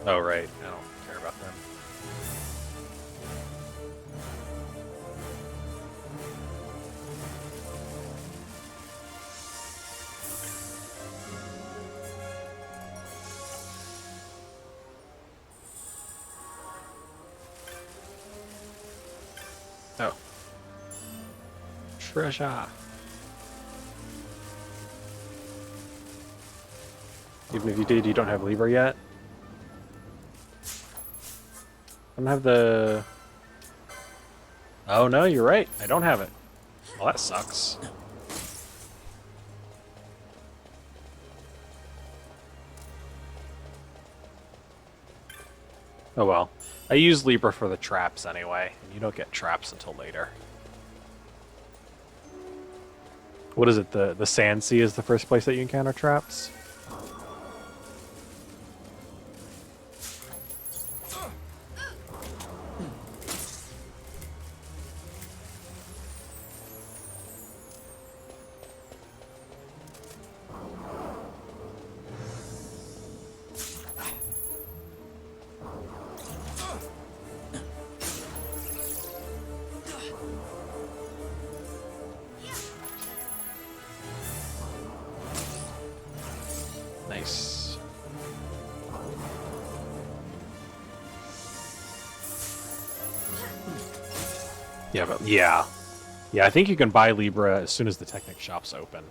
Oh, right. I don't care about them. Oh. Treasure. Even if you did, you don't have Libra yet? I don't have the... Oh no, you're right. I don't have it. Well, that sucks. Oh well. I use Libra for the traps anyway. You don't get traps until later. What is it? The Sand Sea is the first place that you encounter traps? Yeah, but yeah. Yeah, I think you can buy Libra as soon as the Technic shop's open.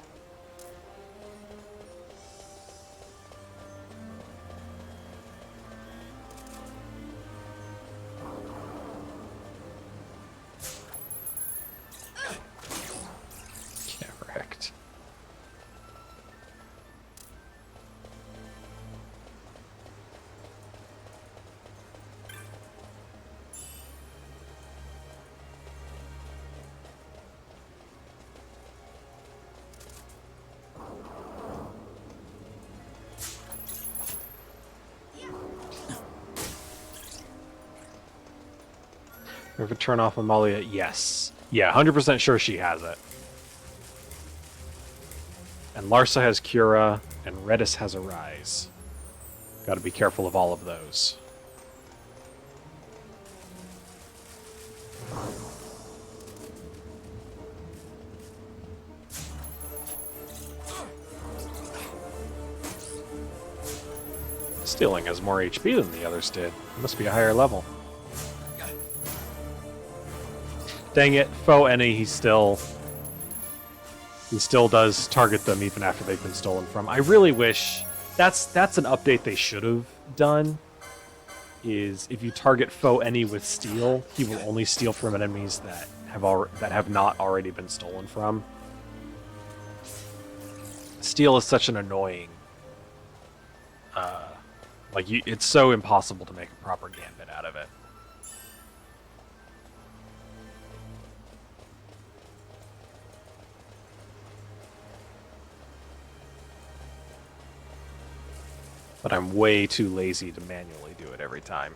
Correct. Ever turn off Amalia? Yes. Yeah, 100% sure she has it. And Larsa has Cura, and Redis has Arise. Gotta be careful of all of those. Stealing has more HP than the others did. It must be a higher level. Dang it, Foe Any, he still does target them even after they've been stolen from. I really wish that's an update they should have done. Is if you target Foe Any with Steal, he will only steal from enemies that have not already been stolen from. Steal is such an annoying. It's so impossible to make a proper gambit out of it. But I'm way too lazy to manually do it every time.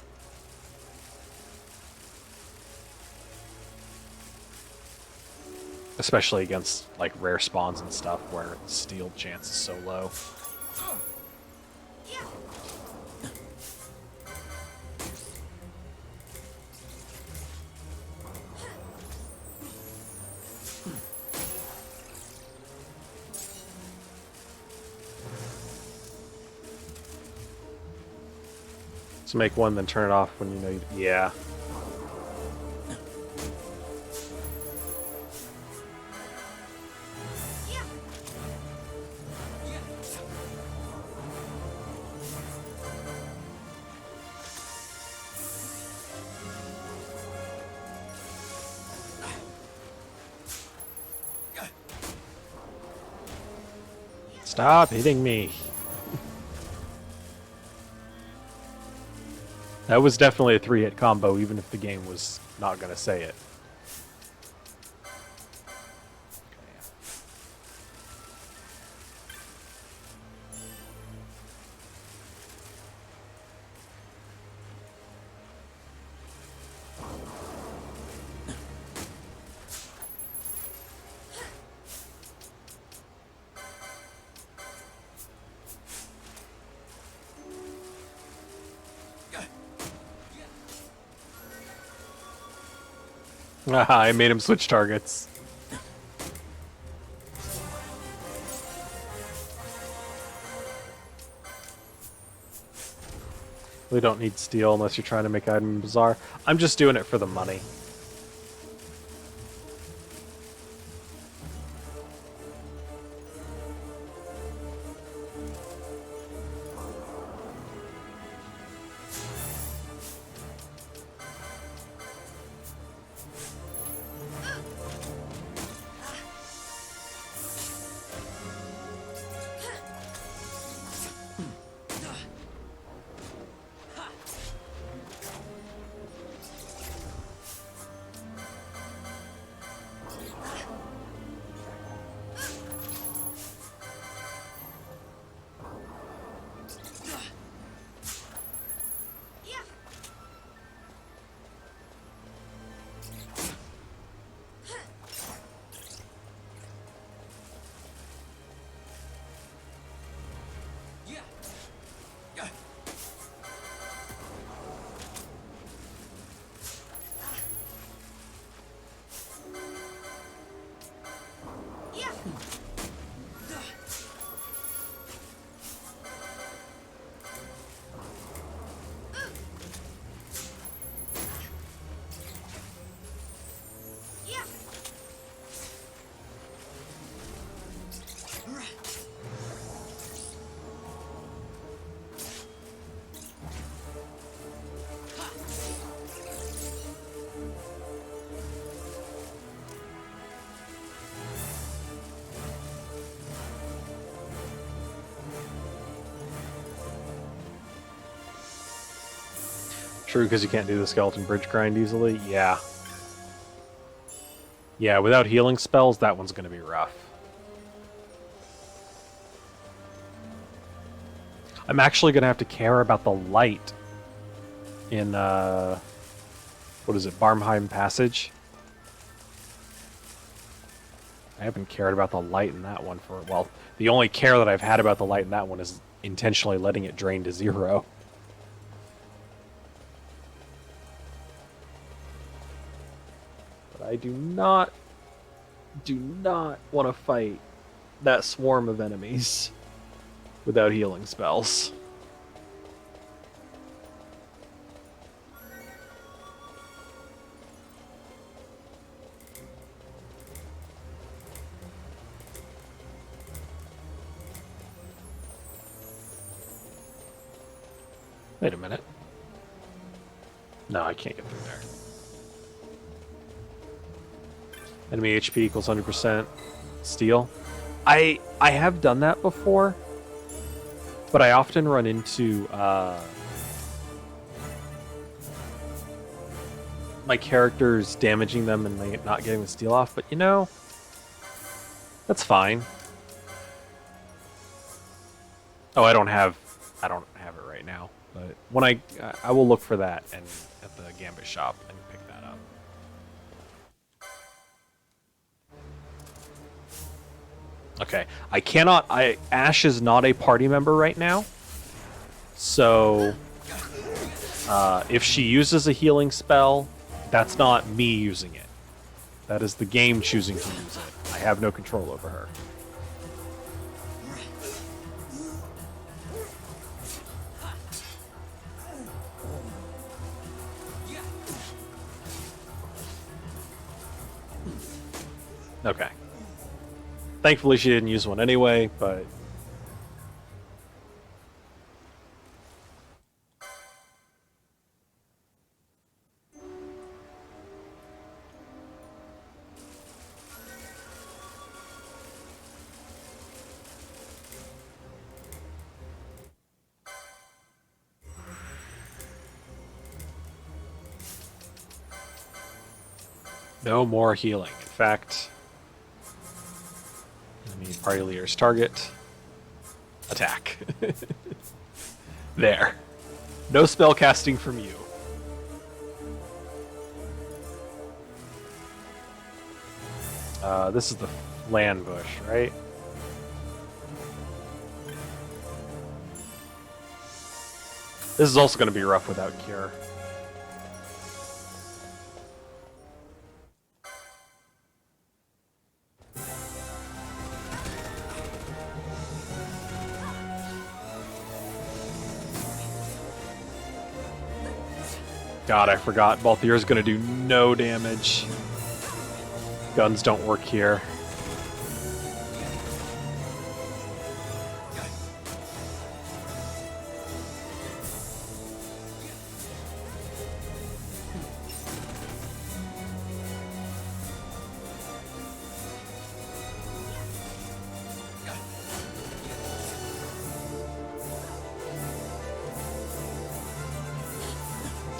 Especially against, like, rare spawns and stuff where the steal chance is so low. So make one, then turn it off when you know you... Yeah. Stop hitting me. That was definitely a 3-hit combo, even if the game was not going to say it. I made him switch targets. We don't need steel unless you're trying to make item bazaar. I'm just doing it for the money. True, because you can't do the skeleton bridge grind easily. Yeah. Yeah, without healing spells, that one's going to be rough. I'm actually going to have to care about the light in, what is it, Barmheim Passage? I haven't cared about the light in that one for, well, the only care that I've had about the light in that one is intentionally letting it drain to 0. But I do not want to fight that swarm of enemies without healing spells. Wait a minute. No, I can't get through there. Enemy HP equals 100% steel. I have done that before, but I often run into my characters damaging them and not getting the steel off. But you know, that's fine. Oh, I don't have it right now. But when I will look for that and at the Gambit shop and pick that up. Okay, Ash is not a party member right now. So if she uses a healing spell, that's not me using it. That is the game choosing to use it. I have no control over her. Okay. Thankfully she didn't use one anyway, but... no more healing. In fact... Party leader's target. Attack. There. No spell casting from you. This is the land bush, right? This is also going to be rough without cure. God, I forgot. Balthier's gonna do no damage. Guns don't work here.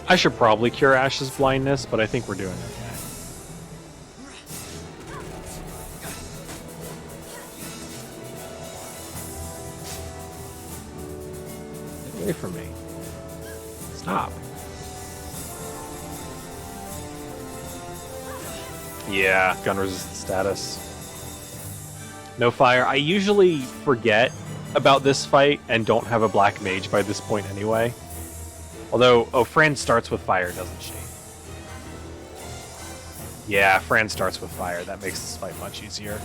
I should probably cure Ash's blindness, but I think we're doing okay. Get away from me. Stop. Yeah, gun resistant status. No fire. I usually forget about this fight and don't have a black mage by this point anyway. Although, oh, Fran starts with fire, doesn't she? Yeah, Fran starts with fire. That makes this fight much easier.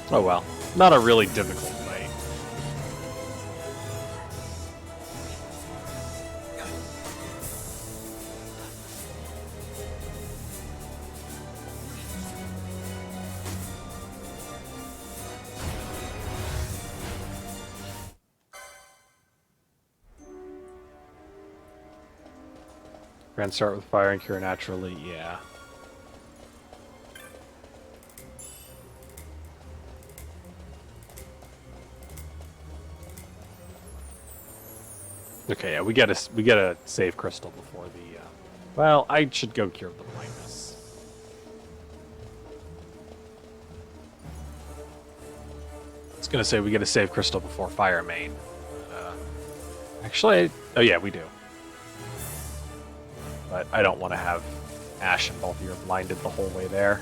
Oh well. Not a really difficult fight. Grand start with fire and cure naturally, yeah. Okay, yeah, we gotta save Crystal before the. Well, I should go cure the blindness. I was gonna say we gotta save Crystal before Fire Main. Actually, oh yeah, we do. But I don't want to have Ash and Balthier blinded the whole way there.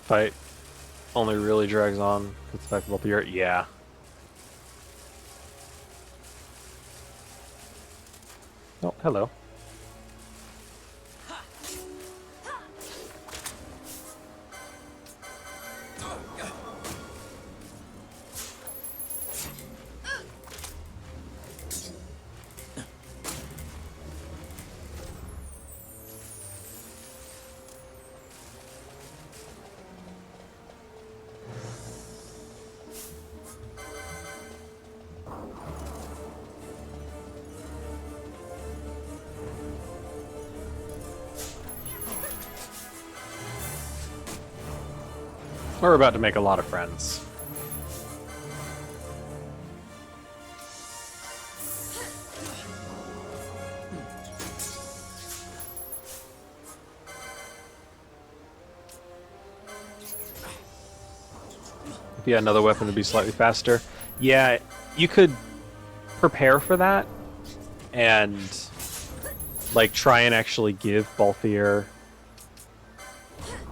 Fight only really drags on with the fact about the earth. Yeah. Oh, hello. We're about to make a lot of friends. If you had another weapon to be slightly faster. Yeah, you could prepare for that and like try and actually give Balthier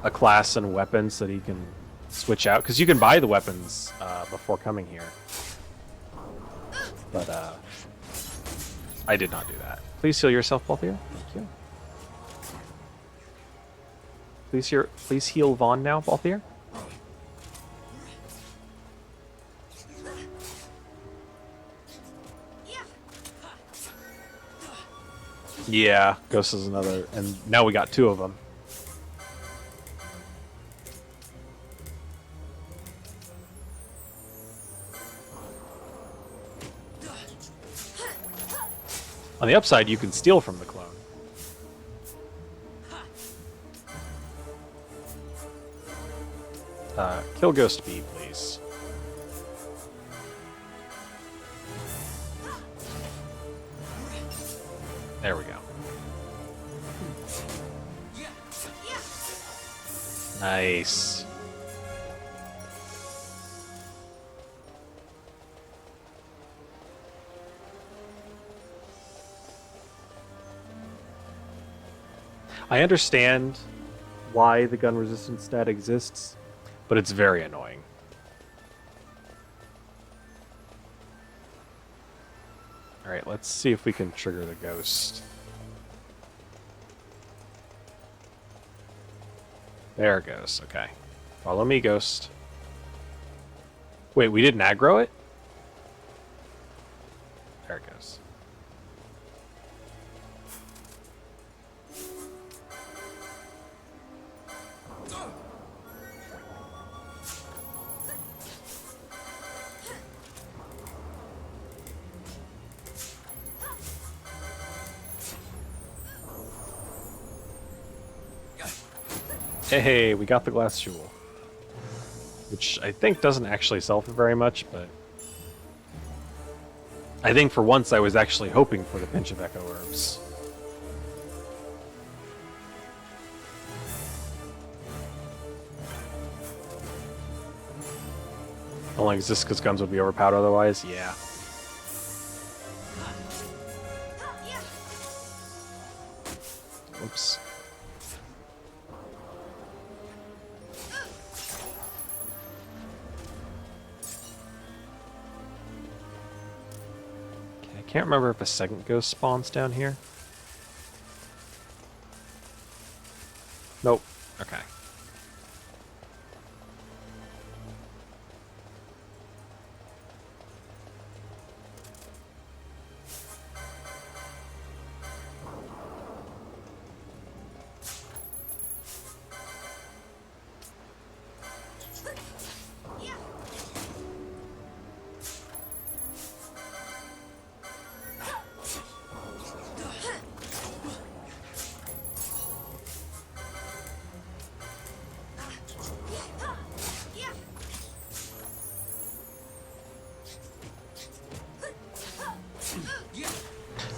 a class and a weapon so that he can switch out, because you can buy the weapons before coming here. But I did not do that. Please heal yourself, Balthier. Thank you. Please heal Vaughn now, Balthier. Yeah, Ghost is another, and now we got two of them. On the upside, you can steal from the clone. Kill Ghost B, please. There we go. Nice. I understand why the gun resistance stat exists, but it's very annoying. Alright, let's see if we can trigger the ghost. There it goes, okay. Follow me, ghost. Wait, we didn't aggro it? There it goes. Hey, we got the glass jewel. Which I think doesn't actually sell for very much, but I think for once I was actually hoping for the pinch of echo herbs. Only exists because guns would be overpowered otherwise? Yeah. Oops. Can't remember if a second ghost spawns down here. Nope. Okay.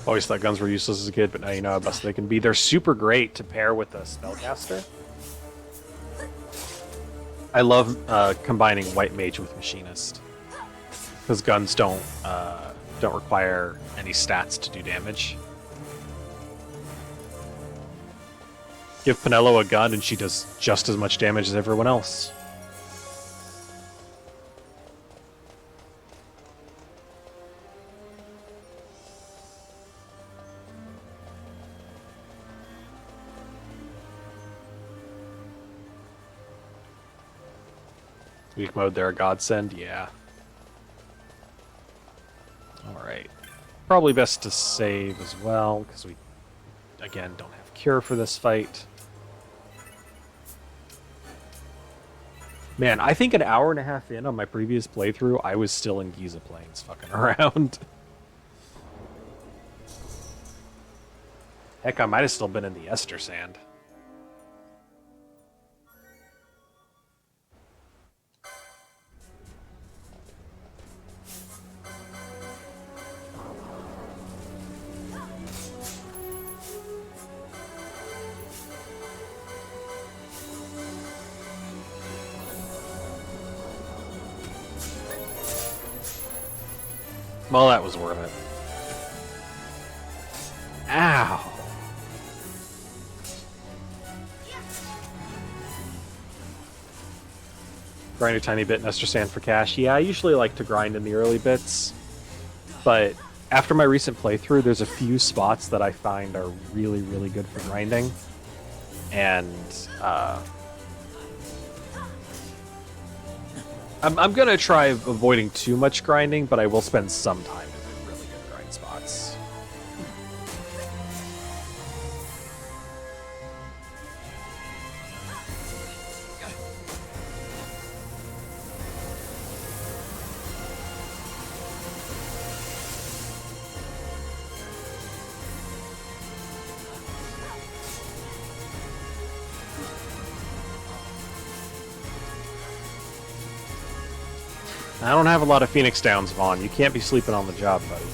Always thought guns were useless as a kid, but now you know how busted they can be. They're super great to pair with a spellcaster. I love combining White Mage with Machinist, because guns don't require any stats to do damage. Give Pinello a gun and she does just as much damage as everyone else. Weak mode, they're a godsend, yeah. Alright. Probably best to save as well, because we, again, don't have cure for this fight. Man, I think an hour and a half in on my previous playthrough, I was still in Giza Plains fucking around. Heck, I might have still been in the Ester Sand. Well, that was worth it. Ow! Grind a tiny bit in Ester Sand for cash. Yeah, I usually like to grind in the early bits, but after my recent playthrough, there's a few spots that I find are really, really good for grinding, and I'm gonna try avoiding too much grinding, but I will spend some time in really good grind spots. I don't have a lot of Phoenix downs, Vaughn. You can't be sleeping on the job, buddy.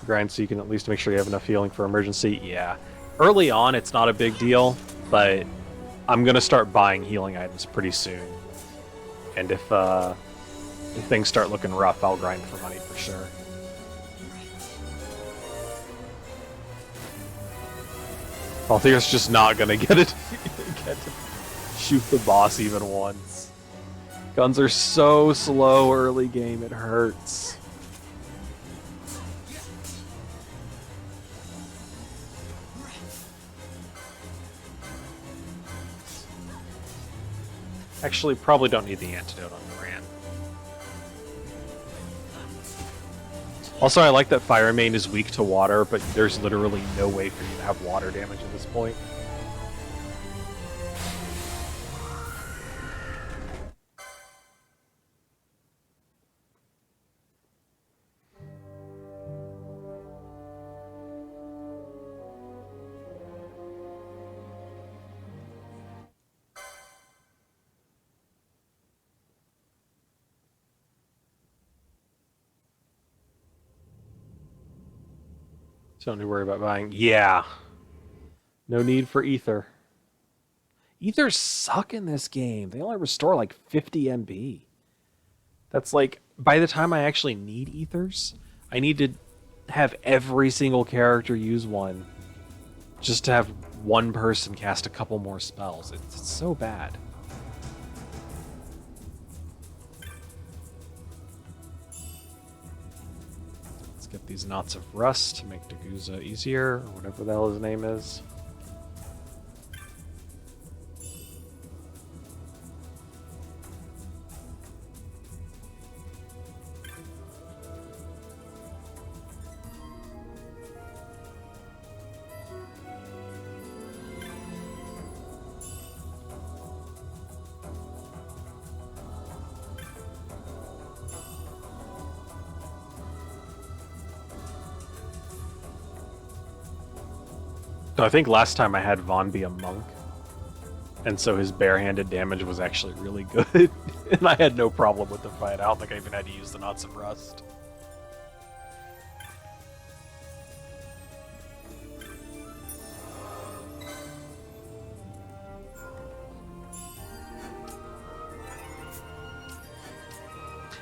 Grind so you can at least make sure you have enough healing for emergency. Yeah. Early on, it's not a big deal, but I'm going to start buying healing items pretty soon. And if things start looking rough, I'll grind for money for sure. Althea's just not gonna get it. Get to shoot the boss even once. Guns are so slow early game, it hurts. Actually, probably don't need the antidote on Moran. Also, I like that Fire Main is weak to water, but there's literally no way for you to have water damage at this point. Don't need to worry about buying. Yeah. No need for ether. Ethers suck in this game. They only restore like 50 MB. That's like by the time I actually need ethers, I need to have every single character use one just to have one person cast a couple more spells. It's so bad. Let's get these knots of rust to make Daguza easier, or whatever the hell his name is. So I think last time I had Vaughn be a monk, and so his barehanded damage was actually really good, and I had no problem with the fight. I don't think I even had to use the Knots of Rust.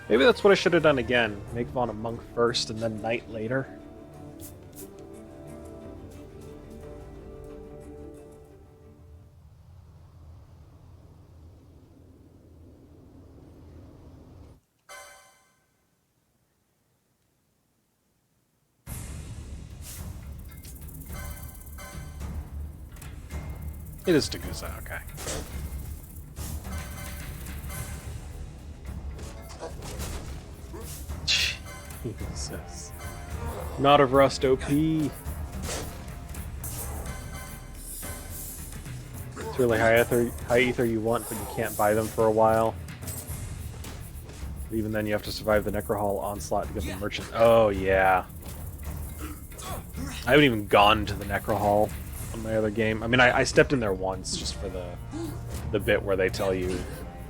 Maybe that's what I should have done again. Make Vaughn a monk first, and then knight later. It is Daguza, okay. Jesus. Knot of Rust OP. It's really high ether you want, but you can't buy them for a while. Even then, you have to survive the Necrohall onslaught to get the merchant. Oh, yeah. I haven't even gone to the Necrohall on my other game. I mean, I stepped in there once just for the bit where they tell you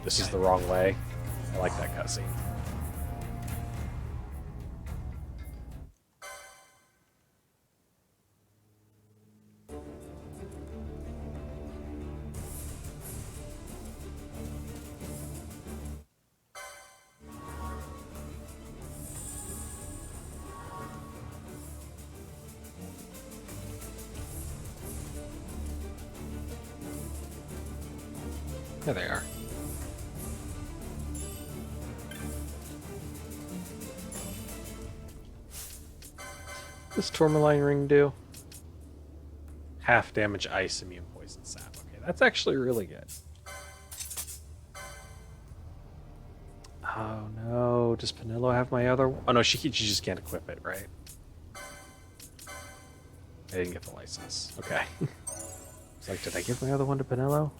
this is the wrong way. I like that cutscene. There they are. What does Tourmaline Ring do? Half damage ice, immune poison sap. Okay, that's actually really good. Oh no, does Penelo have my other one? Oh no, she just can't equip it, right? I didn't get the license. Okay. It's like, did I give my other one to Penelo?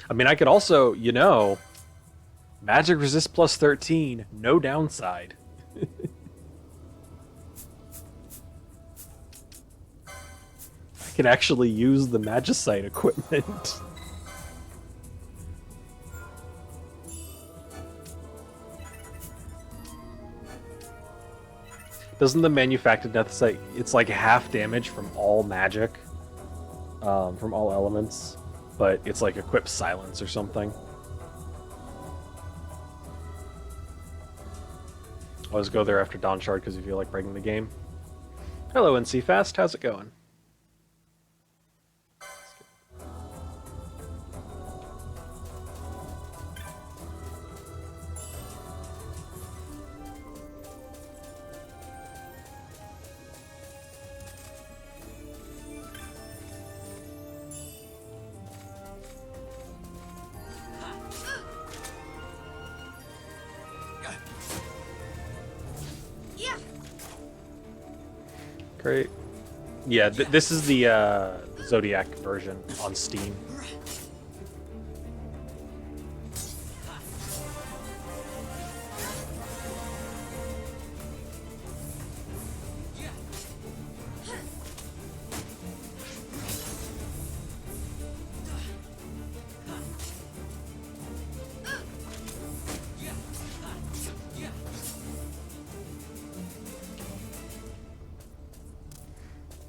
I mean, I could also, you know, magic resist plus 13, no downside. I can actually use the Magicite equipment. Doesn't the manufactured Deathsite, it's like half damage from all magic, from all elements, but it's like equipped silence or something. Always go there after Dawn Shard because you feel like breaking the game. Hello, NC Fast. How's it going? Great. Yeah, this is the Zodiac version on Steam.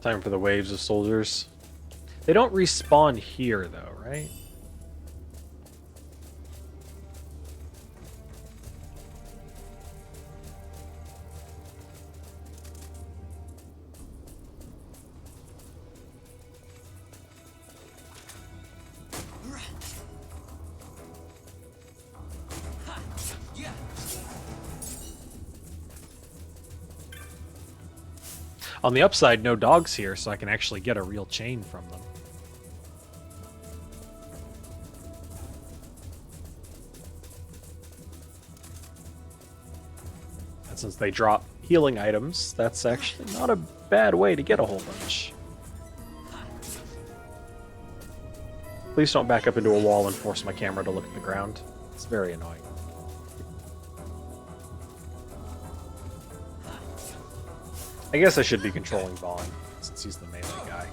Time for the waves of soldiers. They don't respawn here, though, right? On the upside, no dogs here, so I can actually get a real chain from them. And since they drop healing items, that's actually not a bad way to get a whole bunch. Please don't back up into a wall and force my camera to look at the ground. It's very annoying. I guess I should be controlling Vaughn, since he's the melee guy.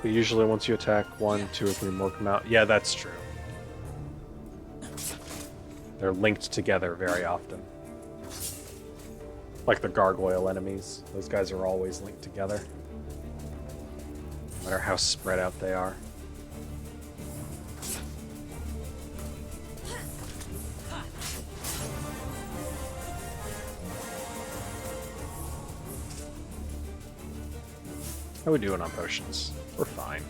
But usually once you attack, 1, 2, or 3 more come out. Yeah, that's true. They're linked together very often. Like the gargoyle enemies. Those guys are always linked together. No matter how spread out they are. How are we doing on potions? We're fine.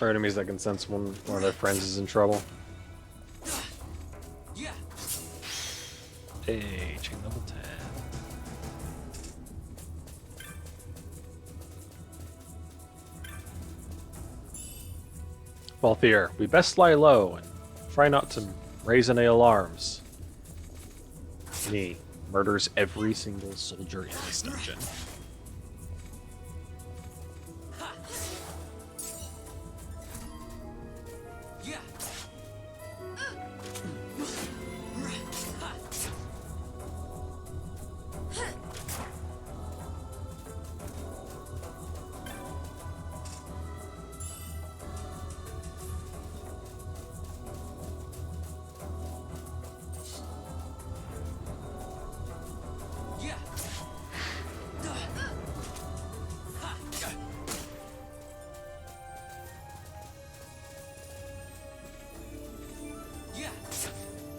Or enemies that can sense when one of their friends is in trouble. Hey, chain level 10. Balthier, we best lie low and try not to raise any alarms. Me murders every single soldier in this dungeon.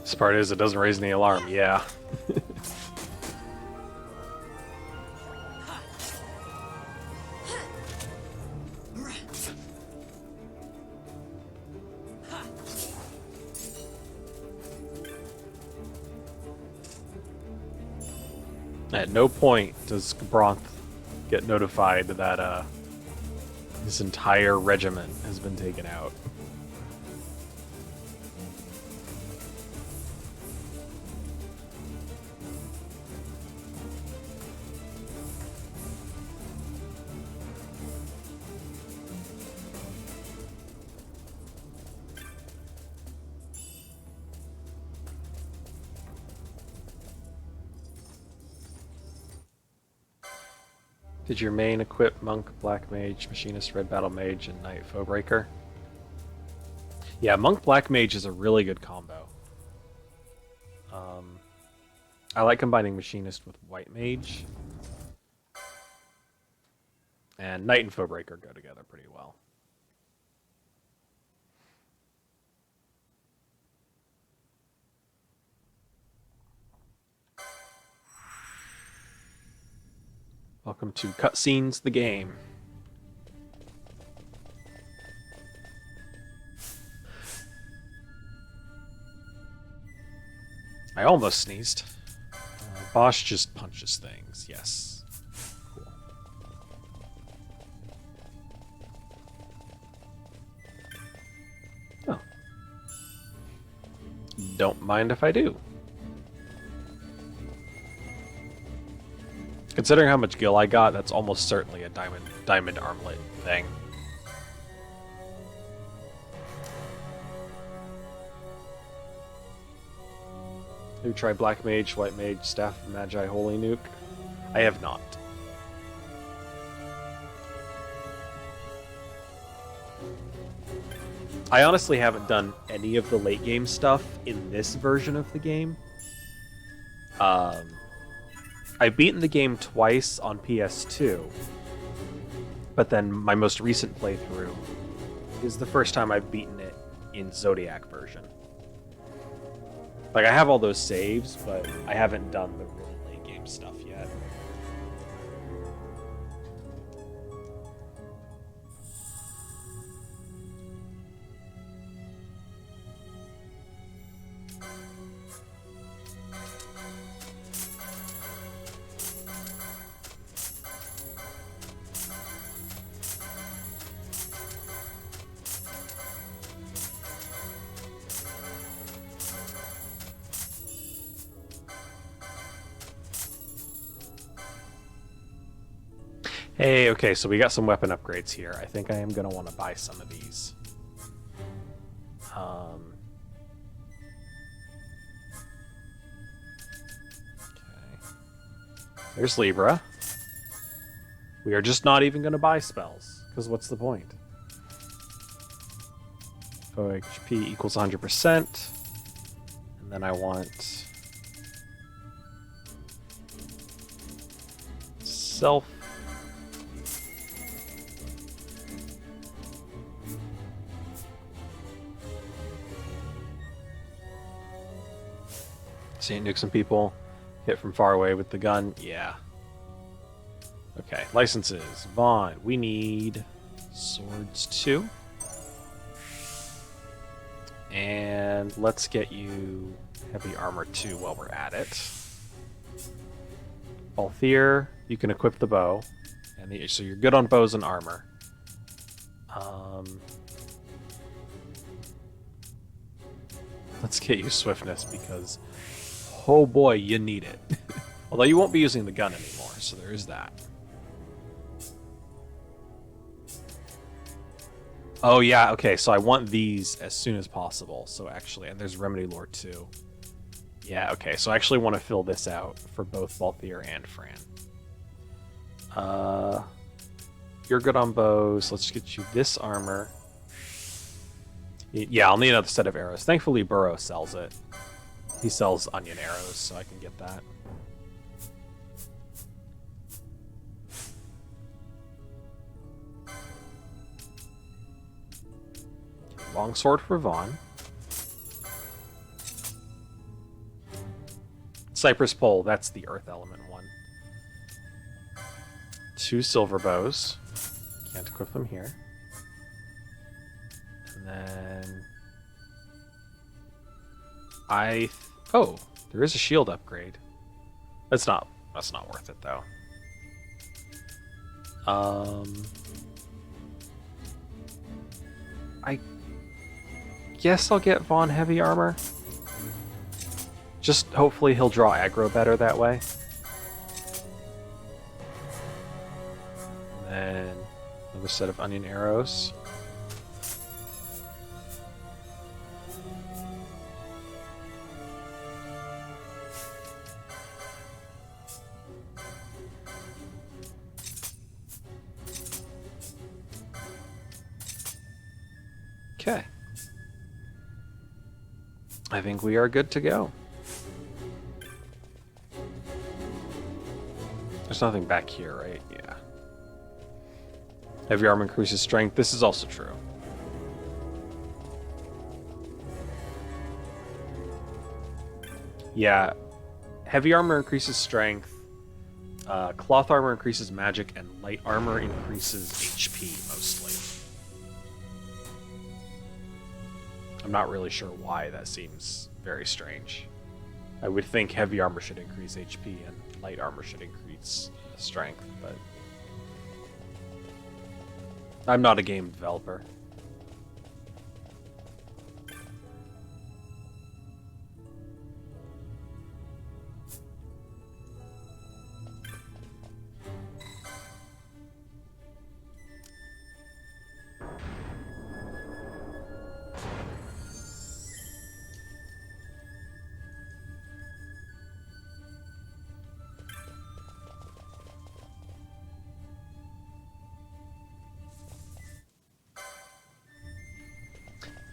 This part is, it doesn't raise any alarm. Yeah. At no point does Bronth get notified that his entire regiment has been taken out. Did your main equip Monk, Black Mage, Machinist, Red Battle Mage, and Knight Foebreaker? Yeah, Monk Black Mage is a really good combo. I like combining Machinist with White Mage. And Knight and Foebreaker go together pretty well. Welcome to Cutscenes, the game. I almost sneezed. Bosch just punches things, yes. Cool. Oh. Don't mind if I do. Considering how much gil I got, that's almost certainly a diamond armlet thing. Have you tried Black Mage, White Mage, Staff of Magi, Holy Nuke? I have not. I honestly haven't done any of the late game stuff in this version of the game. I've beaten the game twice on PS2, but then my most recent playthrough is the first time I've beaten it in Zodiac version. Like, I have all those saves, but I haven't done the really late game stuff yet. Hey, okay, so we got some weapon upgrades here. I think I am going to want to buy some of these. Okay. There's Libra. We are just not even going to buy spells, because what's the point? OHP equals 100%. And then I want self. See it nuke some people. Hit from far away with the gun. Yeah. Okay, licenses. Vaughn. We need swords 2. And let's get you heavy armor 2 while we're at it. Balthier, you can equip the bow. And so you're good on bows and armor. Let's get you swiftness because, oh boy, you need it. Although you won't be using the gun anymore, so there is that. Oh yeah, okay, so I want these as soon as possible. So actually, and there's Remedy Lore too. Yeah, okay, so I actually want to fill this out for both Balthier and Fran. You're good on bows. Let's get you this armor. Yeah, I'll need another set of arrows. Thankfully, Burrow sells it. He sells onion arrows, so I can get that. Longsword for Vaughn. Cypress pole, that's the earth element one. 2 silver bows. Can't equip them here. And then oh, there is a shield upgrade. That's not worth it though. I guess I'll get Vaughn heavy armor. Just hopefully he'll draw aggro better that way. And then another set of onion arrows. Okay. I think we are good to go. There's nothing back here, right? Yeah. Heavy armor increases strength. This is also true. Yeah. Heavy armor increases strength. Cloth armor increases magic, and light armor increases HP mostly. I'm not really sure why. That seems very strange. I would think heavy armor should increase HP and light armor should increase strength, but I'm not a game developer.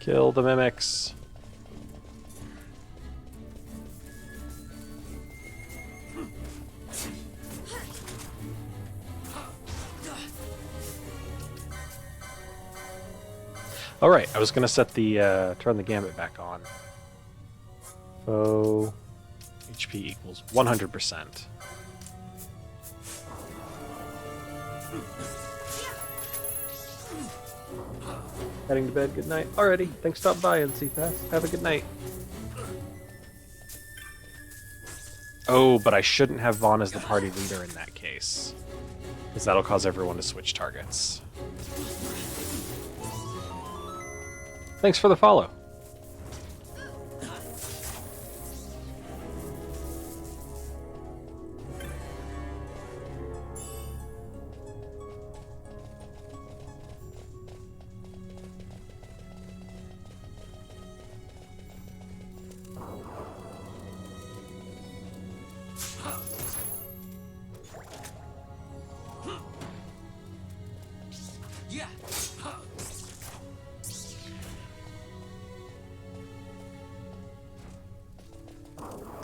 Kill the mimics. Alright, I was gonna set the turn the gambit back on. Foe HP equals 100%. Heading to bed, good night. Alrighty, thanks for stopping by and CFast. Have a good night. Oh, but I shouldn't have Vaughn as the party leader in that case. Because that'll cause everyone to switch targets. Thanks for the follow.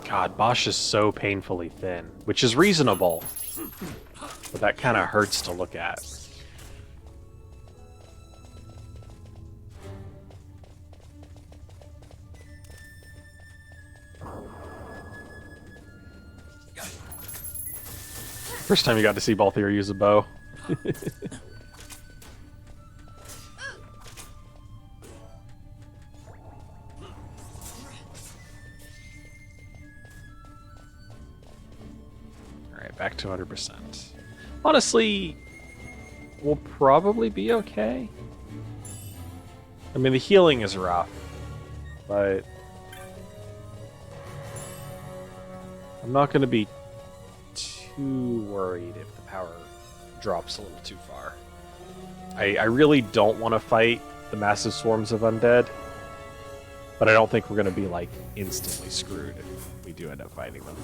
God, Bosch is so painfully thin, which is reasonable, but that kind of hurts to look at. First time you got to see Balthier use a bow. Back to 100%. Honestly, we'll probably be okay. I mean, the healing is rough, but I'm not going to be too worried if the power drops a little too far. I really don't want to fight the massive swarms of undead, but I don't think we're going to be, like, instantly screwed if we do end up fighting them.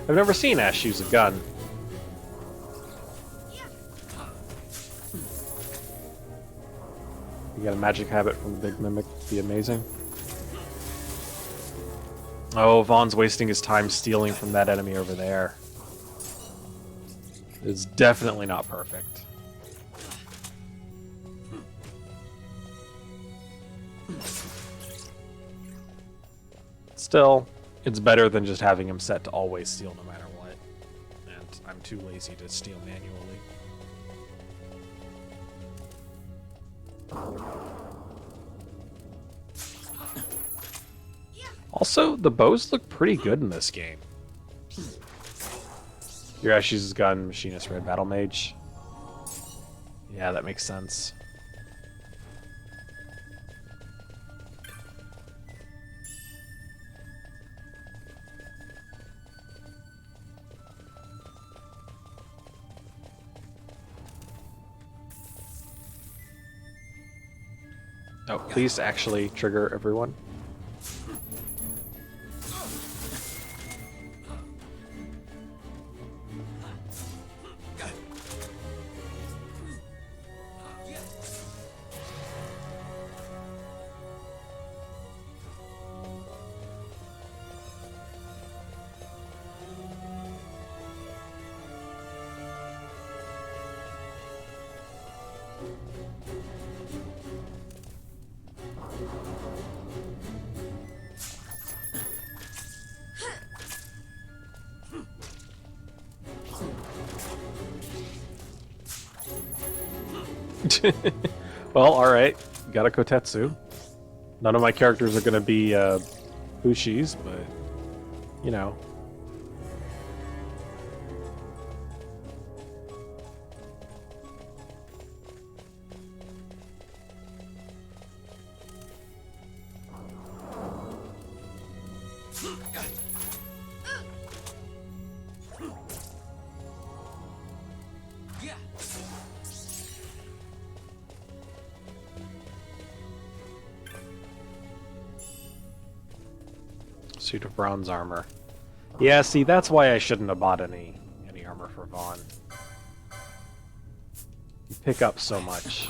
I've never seen Ash use a gun. You get a magic habit from the big mimic, be amazing. Oh, Vaughn's wasting his time stealing from that enemy over there. It's definitely not perfect. Still, it's better than just having him set to always steal no matter what. And I'm too lazy to steal manually. Also, the bows look pretty good in this game. Your Ash uses gun, Machinist, Red Battle Mage. Yeah, that makes sense. Oh, please actually trigger everyone. Well, alright. Got a Kotetsu. None of my characters are going to be Bushis, but, you know. Suit of bronze armor. Yeah, see, that's why I shouldn't have bought any armor for Vaughn. You pick up so much.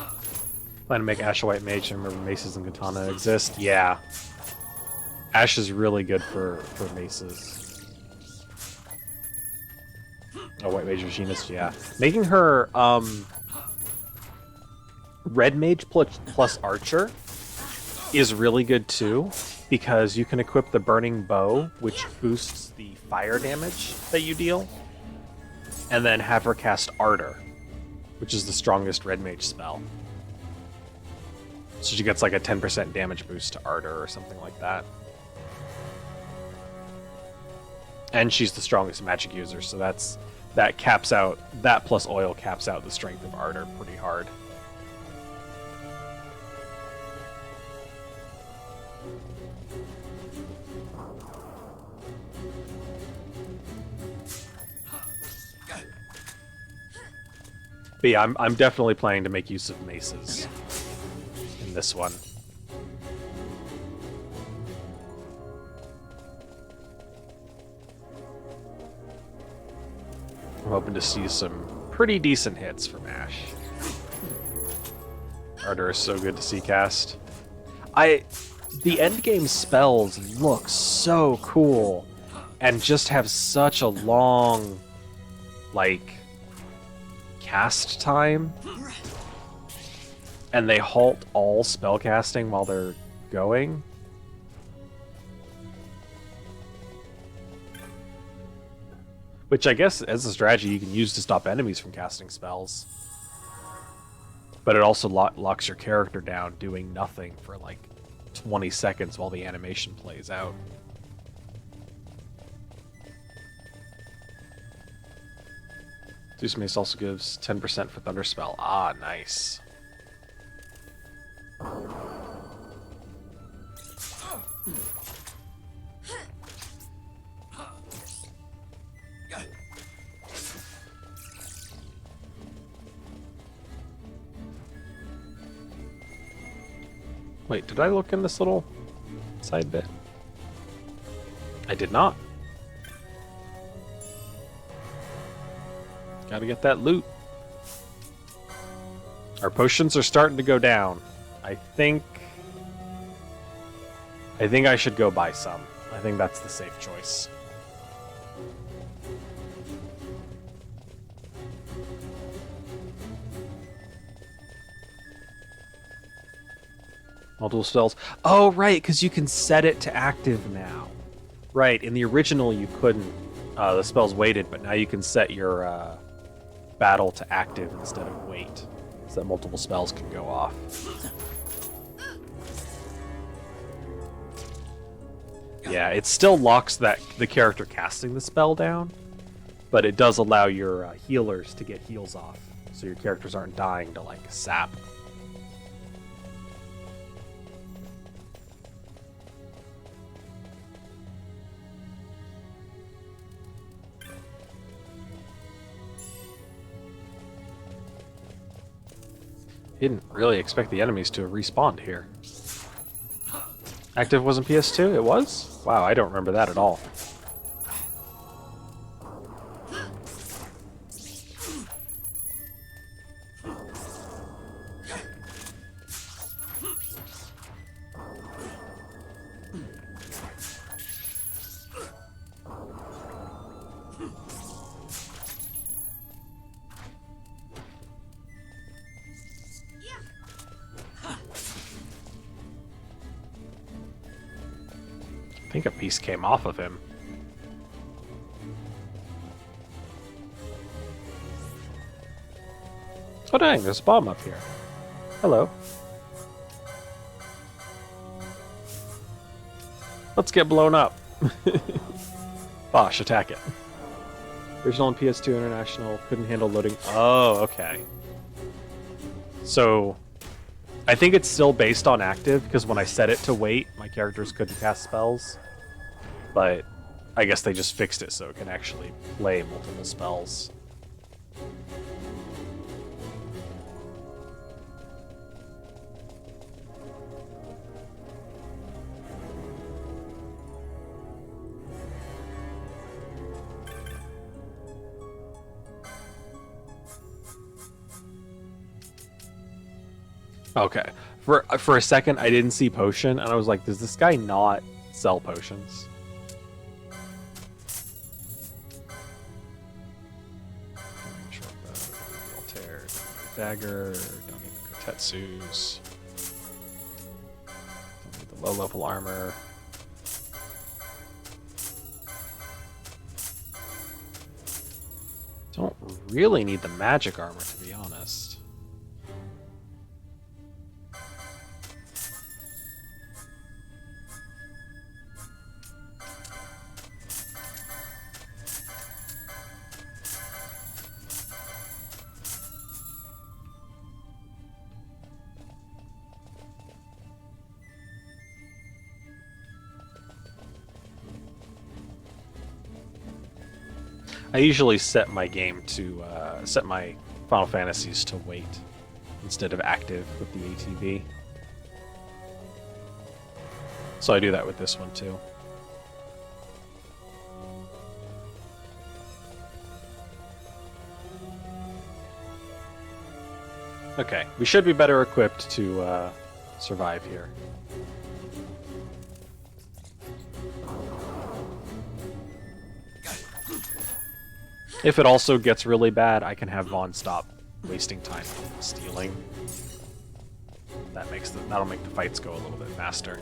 Plan to make Ash a white mage and remember maces and katana exist. Yeah. Ash is really good for maces. Oh, white mage machinist, yeah. Making her red mage plus archer is really good too, because you can equip the burning bow, which boosts the fire damage that you deal, and then have her cast Ardor, which is the strongest red mage spell. So she gets like a 10% damage boost to Ardor or something like that. And she's the strongest magic user, so that caps out, that plus oil caps out the strength of Ardor pretty hard. But yeah, I'm definitely planning to make use of maces in this one. I'm hoping to see some pretty decent hits from Ash. Ardor is so good to see cast. The endgame spells look so cool and just have such a long, like, cast time, and they halt all spellcasting while they're going. Which I guess as a strategy you can use to stop enemies from casting spells. But it also locks your character down doing nothing for like 20 seconds while the animation plays out. Zeus Mace also gives 10% for Thunder Spell. Ah, nice. Wait, did I look in this little side bit? I did not. Gotta get that loot. Our potions are starting to go down. I think I should go buy some. I think that's the safe choice. Multiple spells. Oh, right, because you can set it to active now. Right, in the original you couldn't. The spells waited, but now you can set your battle to active instead of wait, so that multiple spells can go off. Yeah, it still locks the character casting the spell down, but it does allow your healers to get heals off, so your characters aren't dying to like sap. Didn't really expect the enemies to have respawned here. Active wasn't PS2? It was? Wow, I don't remember that at all. I think a piece came off of him. Oh dang, there's a bomb up here. Hello. Let's get blown up. Bosh, attack it. Original and PS2 International couldn't handle loading. Oh, okay. So, I think it's still based on active, because when I set it to wait, my characters couldn't cast spells. But I guess they just fixed it so it can actually play multiple spells. Okay. For a second, I didn't see potion, and I was like, does this guy not sell potions? Tear, dagger, don't need the kotetsus. Don't need the low-level armor. Don't really need the magic armor, to be honest. I usually set my game to set my Final Fantasies to wait instead of active with the ATB. So I do that with this one too. Okay, we should be better equipped to survive here. If it also gets really bad, I can have Vaughn stop wasting time stealing. That'll make the fights go a little bit faster.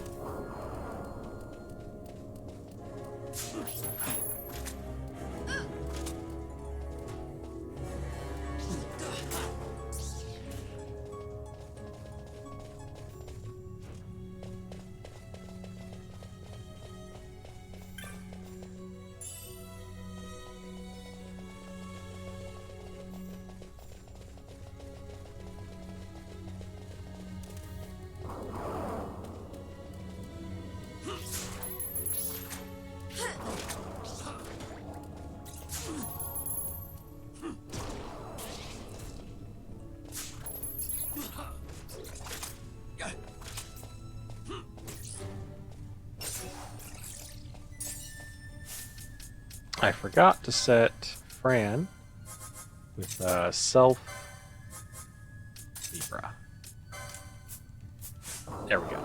I forgot to set Fran with Self Libra. There we go.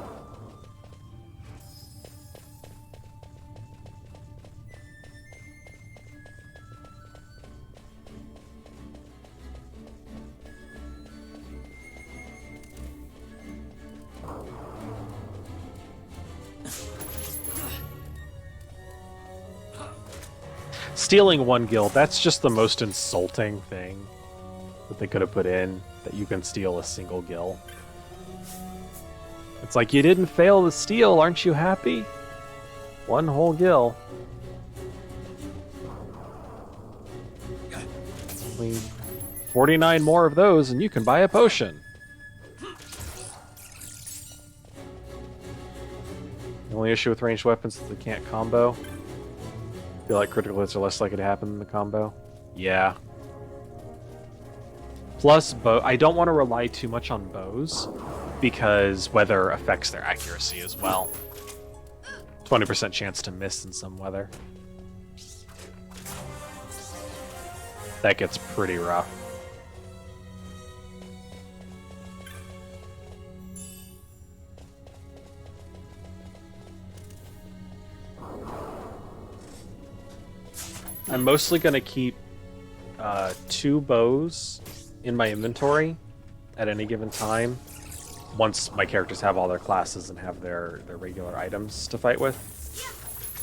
Stealing one guild, that's just the most insulting thing that they could have put in, that you can steal a single gil. It's like, you didn't fail the steal, aren't you happy? One whole gil. I mean, 49 more of those and you can buy a potion. The only issue with ranged weapons is they can't combo. Feel like critical hits are less likely to happen in the combo. Yeah. Plus, I don't want to rely too much on bows, because weather affects their accuracy as well. 20% chance to miss in some weather. That gets pretty rough. I'm mostly going to keep 2 bows in my inventory at any given time, once my characters have all their classes and have their regular items to fight with,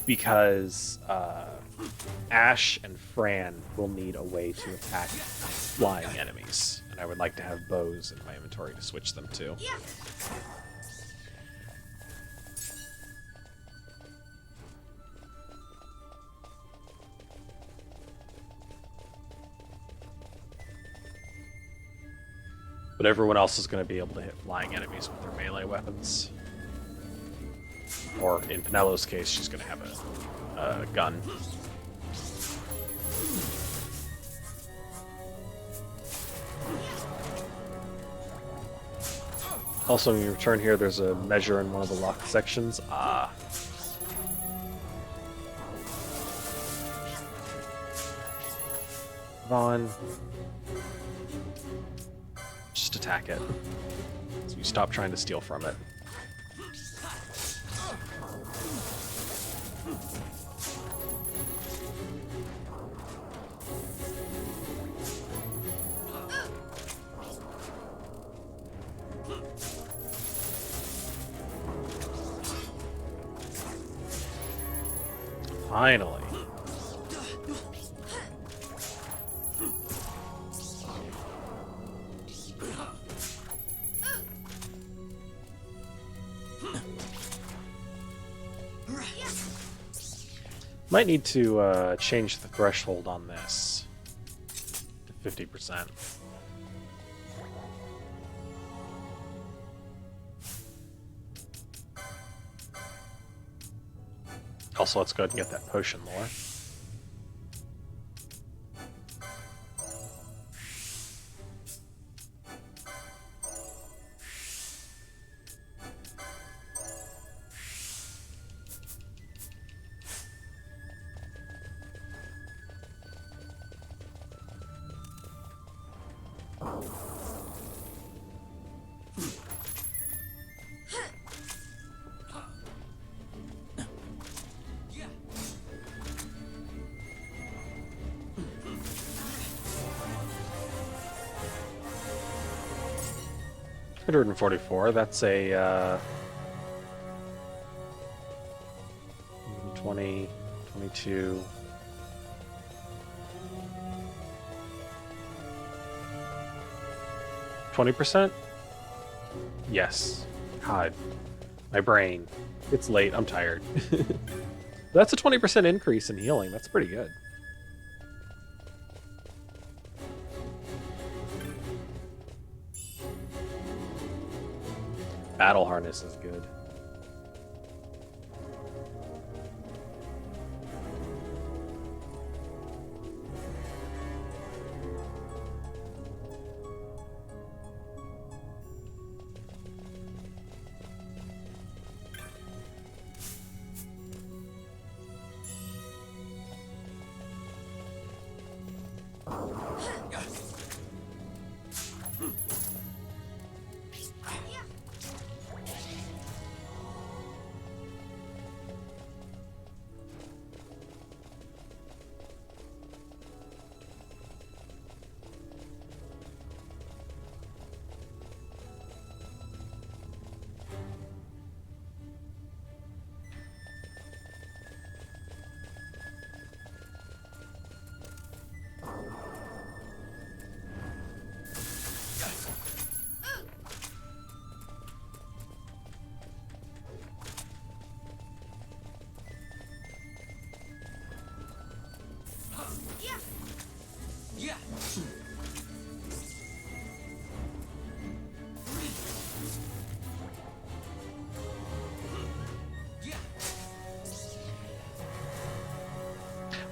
because Ash and Fran will need a way to attack flying enemies, and I would like to have bows in my inventory to switch them to. But everyone else is going to be able to hit flying enemies with their melee weapons. Or, in Penelo's case, she's going to have a gun. Also, when you return here, there's a measure in one of the locked sections. Ah. Vaughn. Just attack it. Let's use you stop trying to steal from it. Finally. Might need to change the threshold on this to 50%. Also, let's go ahead and get that potion lore. $144. That's a 20, 22. %? Yes. God. My brain. It's late. I'm tired. That's a 20% increase in healing. That's pretty good. Battle harness is good.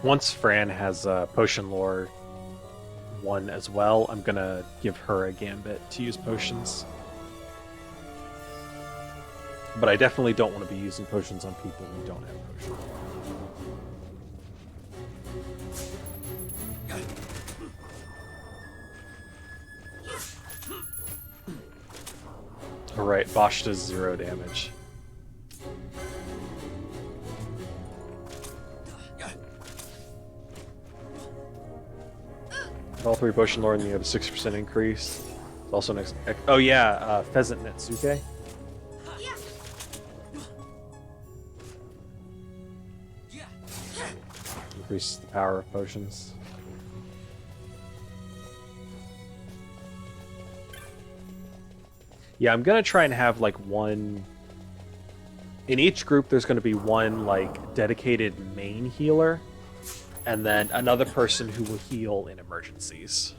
Once Fran has Potion Lore 1 as well, I'm gonna give her a gambit to use potions. But I definitely don't want to be using potions on people who don't have potion lore. Alright, Bosch does 0 damage. All 3 potion lore and you have a 6% increase. It's also next. Oh yeah, Pheasant Netsuke. Increase the power of potions. Yeah, I'm gonna try and have like one. In each group, there's gonna be one like dedicated main healer. And then another person who will heal in emergencies.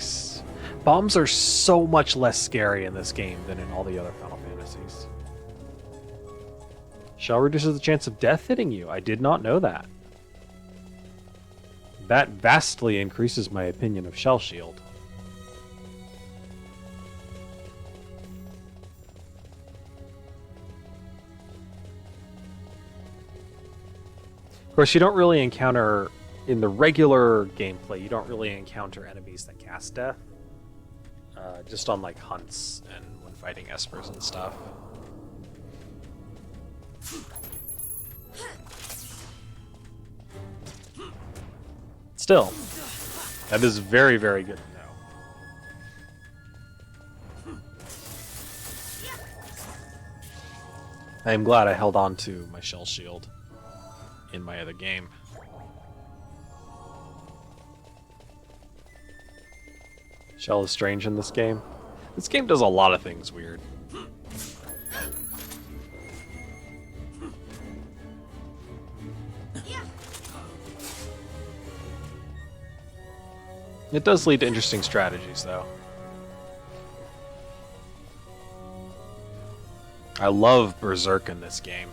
nice. Bombs are so much less scary in this game than in all the other Final Fantasies. Shell reduces the chance of death hitting you. I did not know that. That vastly increases my opinion of Shell Shield. Of course, you don't really encounter, in the regular gameplay, you don't really encounter enemies that cast death. Just on, like, hunts and when fighting Espers and stuff. Still, that is very, very good to know. I am glad I held on to my Shell Shield in my other game. Shell is strange in this game. This game does a lot of things weird. It does lead to interesting strategies, though. I love Berserk in this game.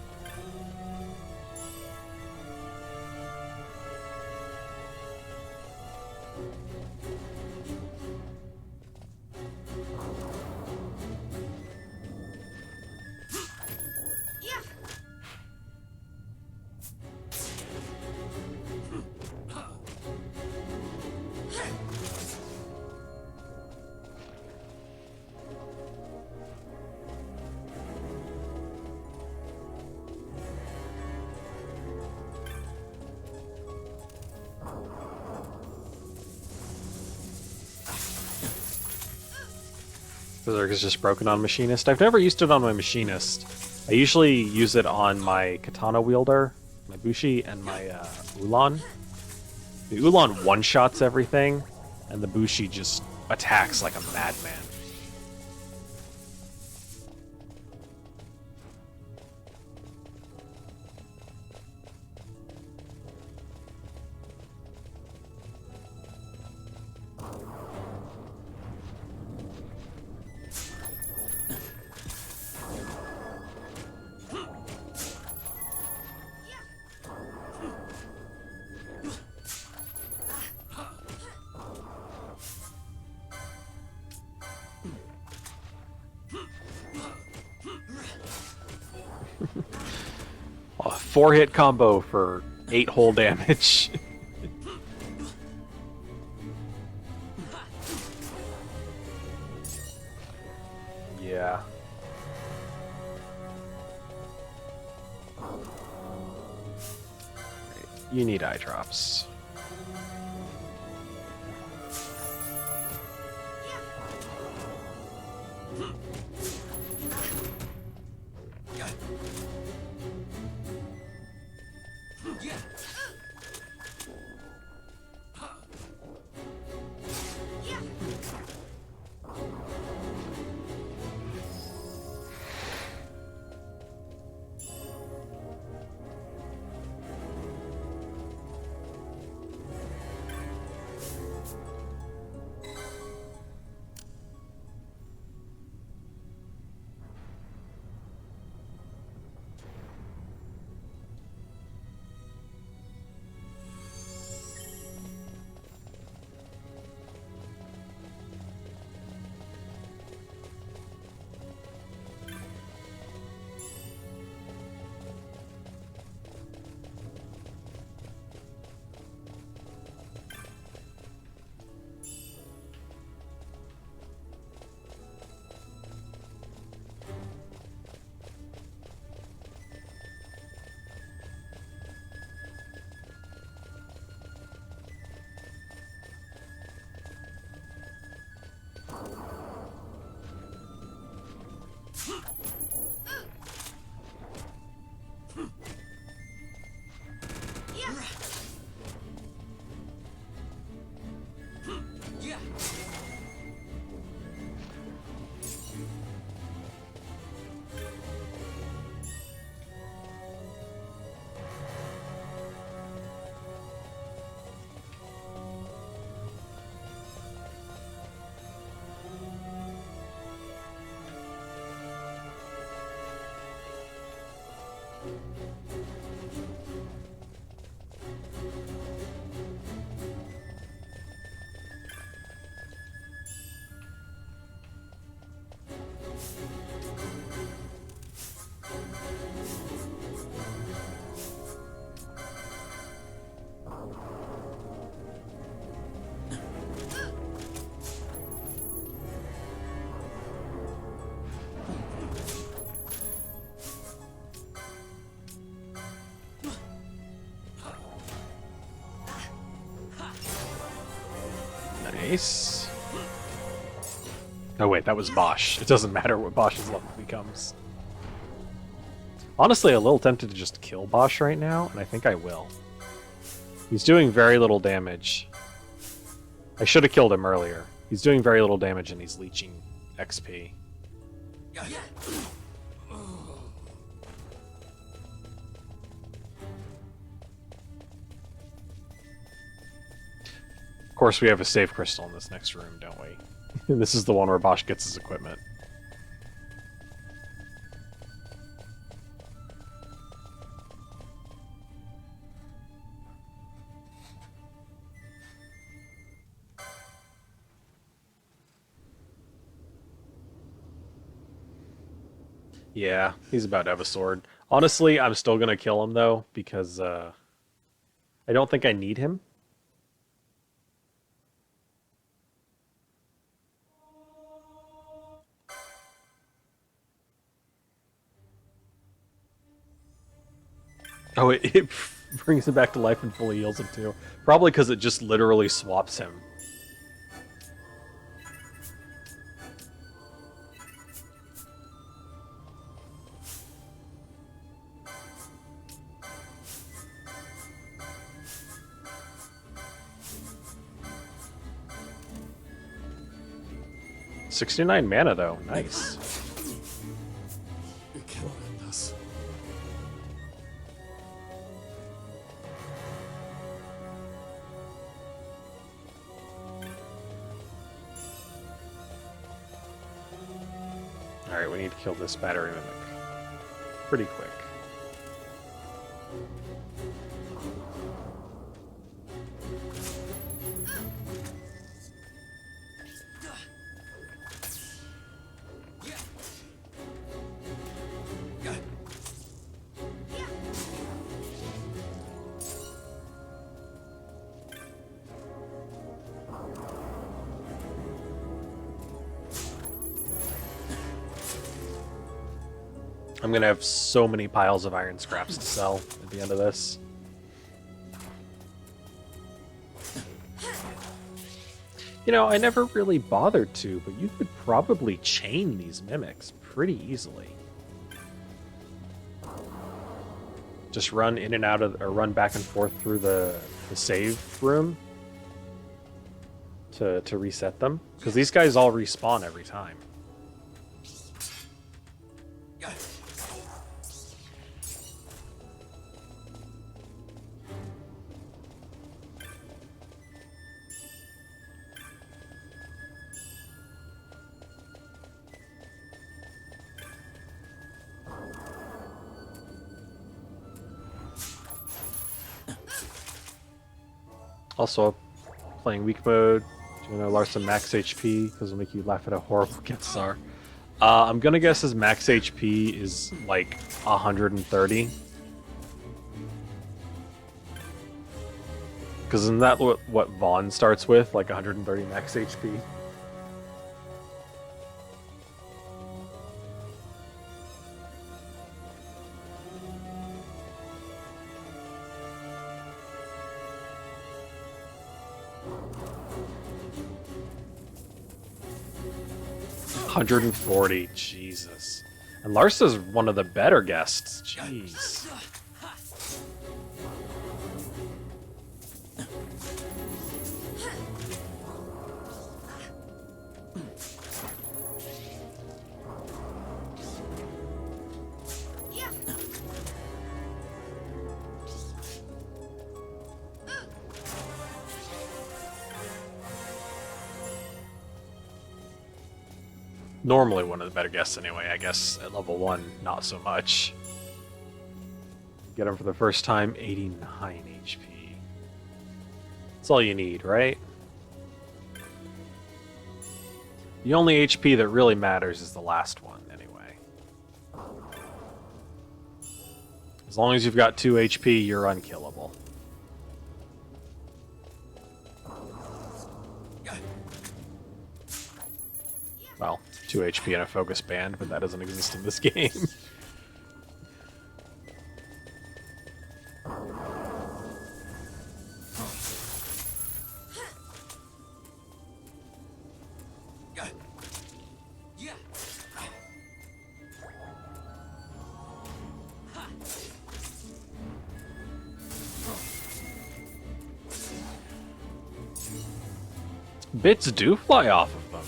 Berserk is just broken on Machinist. I've never used it on my Machinist. I usually use it on my Katana wielder, my Bushi, and my Ulan. The Ulan one-shots everything, and the Bushi just attacks like a madman. A 4-hit combo for 8 whole damage. Yeah. You need eye drops. Nice. Oh wait, that was Bosch. It doesn't matter what Bosch's level becomes. Honestly, a little tempted to just kill Bosch right now, and I think I will. He's doing very little damage. I should have killed him earlier. He's doing very little damage and he's leeching XP. Of course, we have a save crystal in this next room, don't we? This is the one where Bosch gets his equipment. Yeah, he's about to have a sword. Honestly, I'm still gonna kill him though, because I don't think I need him. Oh, it brings him back to life and fully heals him too. Probably because it just literally swaps him. $69 mana though, nice. You cannot end us. Alright, we need to kill this battery mimic. Pretty quick. I'm gonna have so many piles of iron scraps to sell at the end of this. You know, I never really bothered to, but you could probably chain these mimics pretty easily. Just run in and out of, or run back and forth through the save room to reset them. Because these guys all respawn every time. Also, playing weak mode, doing a Larson max HP, because it'll make you laugh at how horrible gets are. I'm gonna guess his max HP is like 130. Because isn't that what Vaughn starts with, like 130 max HP? $140, Jesus. And Larsa's one of the better guests, jeez. Normally one of the better guests anyway, I guess at level 1, not so much. Get him for the first time, 89 HP. That's all you need, right? The only HP that really matters is the last one, anyway. As long as you've got 2 HP, you're unkillable. Well, 2 HP and a focus band, but that doesn't exist in this game. Yeah. Bits do fly off of them.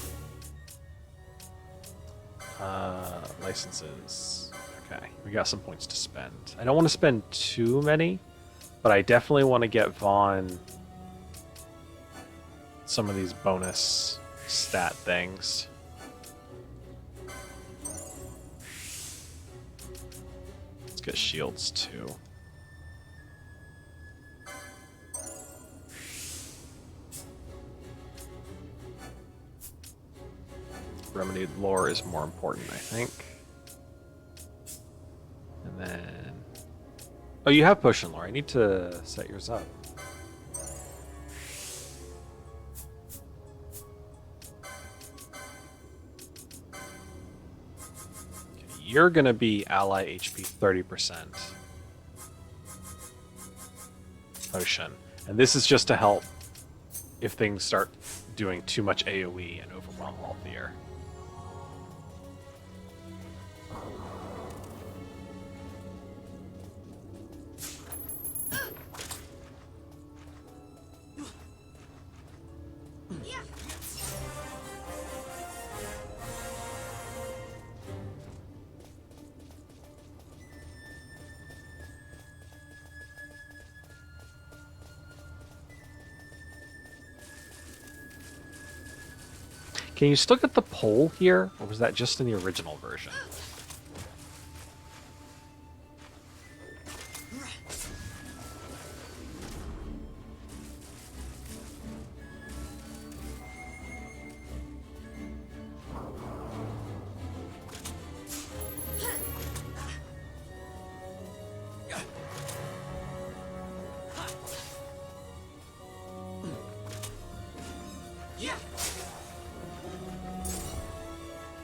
Licenses. Okay, we got some points to spend. I don't want to spend too many, but I definitely want to get Vaughn some of these bonus stat things. Let's get shields too. Remedied lore is more important, I think. And then... Oh, you have potion lore. I need to set yours up. Okay, you're going to be ally HP 30%. Potion. And this is just to help if things start doing too much AoE and overwhelm Althier. Can you still get the pole here, or was that just in the original version?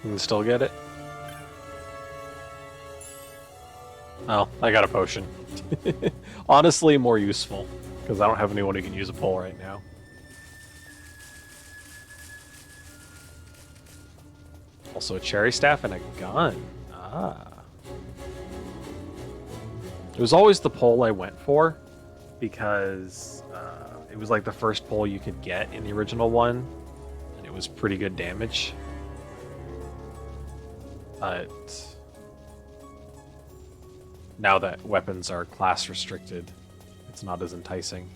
You can still get it? Oh, I got a potion. Honestly, more useful, because I don't have anyone who can use a pole right now. Also a cherry staff and a gun. Ah. It was always the pole I went for, because it was like the first pole you could get in the original one, and it was pretty good damage. But now that weapons are class restricted, it's not as enticing.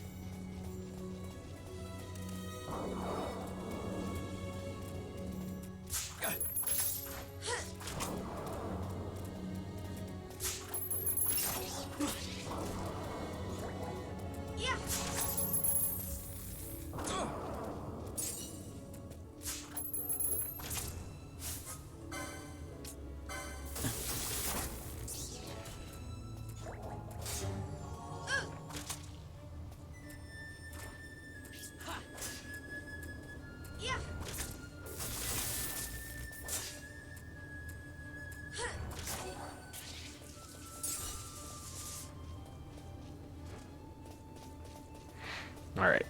Alright.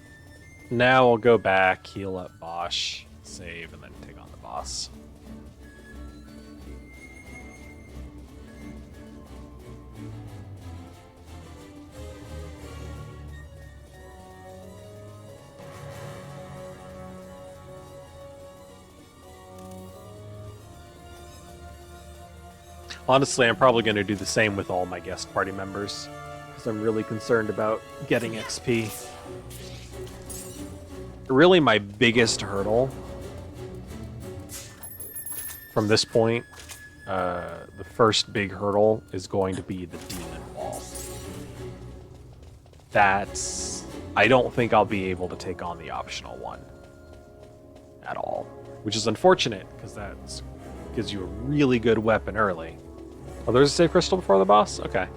Now I'll go back, heal up Bosch, save, and then take on the boss. Honestly, I'm probably going to do the same with all my guest party members, because I'm really concerned about getting XP. Really, my biggest hurdle from this point, the first big hurdle, is going to be the demon wall. That's... I don't think I'll be able to take on the optional one at all, which is unfortunate, because that gives you a really good weapon early. Oh, there's a save crystal before the boss? Okay.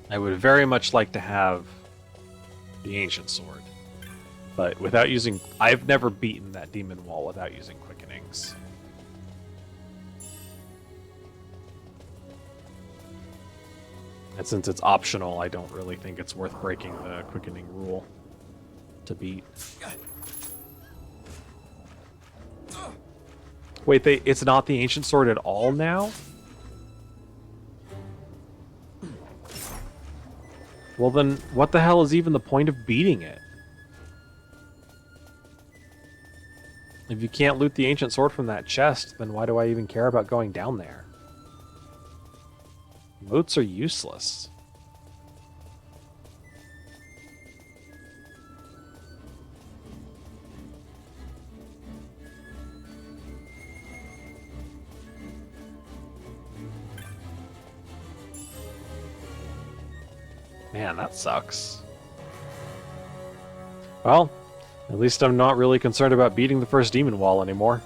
I would very much like to have the ancient sword, but without using... I've never beaten that demon wall without using Quickenings. And since it's optional, I don't really think it's worth breaking the quickening rule to beat. Wait, it's not the ancient sword at all now? Well then, what the hell is even the point of beating it? If you can't loot the ancient sword from that chest, then why do I even care about going down there? Motes are useless. Man, that sucks. Well, at least I'm not really concerned about beating the first demon wall anymore.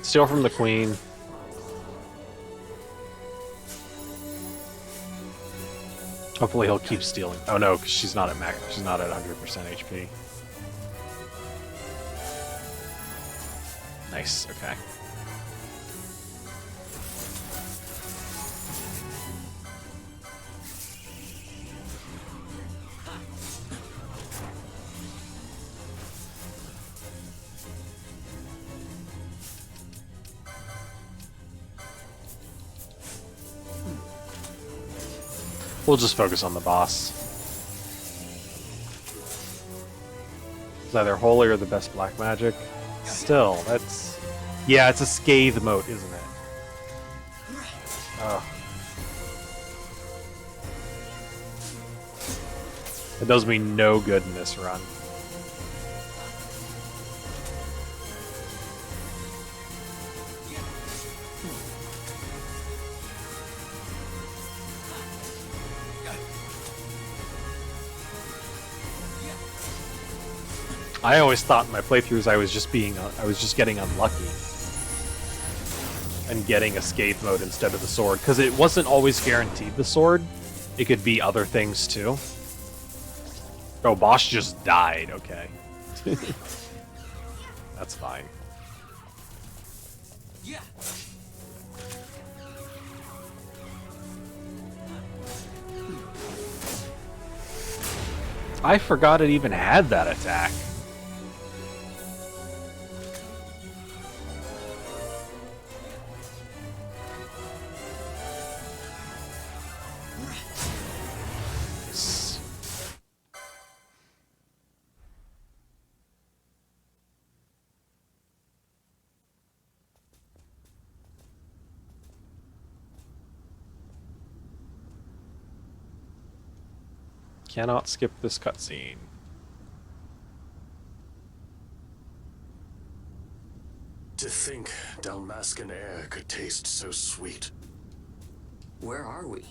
Steal from the queen. Hopefully he'll keep stealing. Oh no, because she's not at max. She's not at 100% HP. Nice. Okay. We'll just focus on the boss. It's either holy or the best black magic. Still, that's... Yeah, it's a scathe mote, isn't it? Oh. It does me no good in this run. I always thought in my playthroughs I was just getting unlucky and getting a scathe mode instead of the sword, because it wasn't always guaranteed the sword. It could be other things too. Oh, boss just died. Okay. That's fine. Yeah. I forgot it even had that attack. Cannot skip this cutscene. To think Dalmascan air could taste so sweet. Where are we?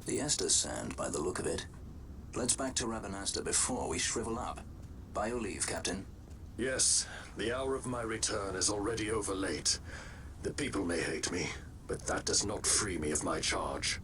The Estes sand, by the look of it. Let's back to Ravenasta before we shrivel up. By your leave, Captain. Yes, the hour of my return is already over late. The people may hate me, but that does not free me of my charge.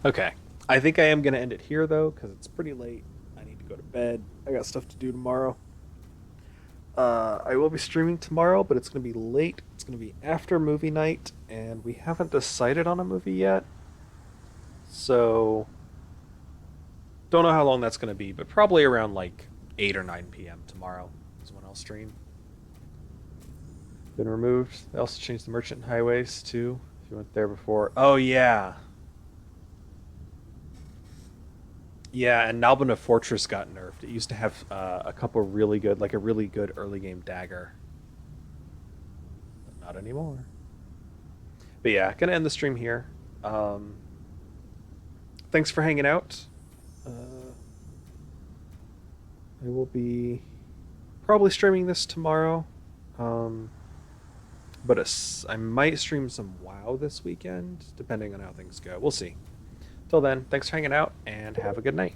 Okay. I think I am going to end it here, though, because it's pretty late. I need to go to bed. I got stuff to do tomorrow. I will be streaming tomorrow, but it's going to be late. It's going to be after movie night, and we haven't decided on a movie yet. So, don't know how long that's going to be, but probably around like 8 or 9 p.m. tomorrow is when I'll stream. Been removed. They also changed the merchant highways, too, if you went there before. Oh, yeah. Yeah, and Nalbina Fortress got nerfed. It used to have a couple really good, like a really good early game dagger. Not anymore. But yeah, gonna end the stream here. Thanks for hanging out. I will be probably streaming this tomorrow. But I might stream some WoW this weekend, depending on how things go. We'll see. Till then, thanks for hanging out, and have a good night.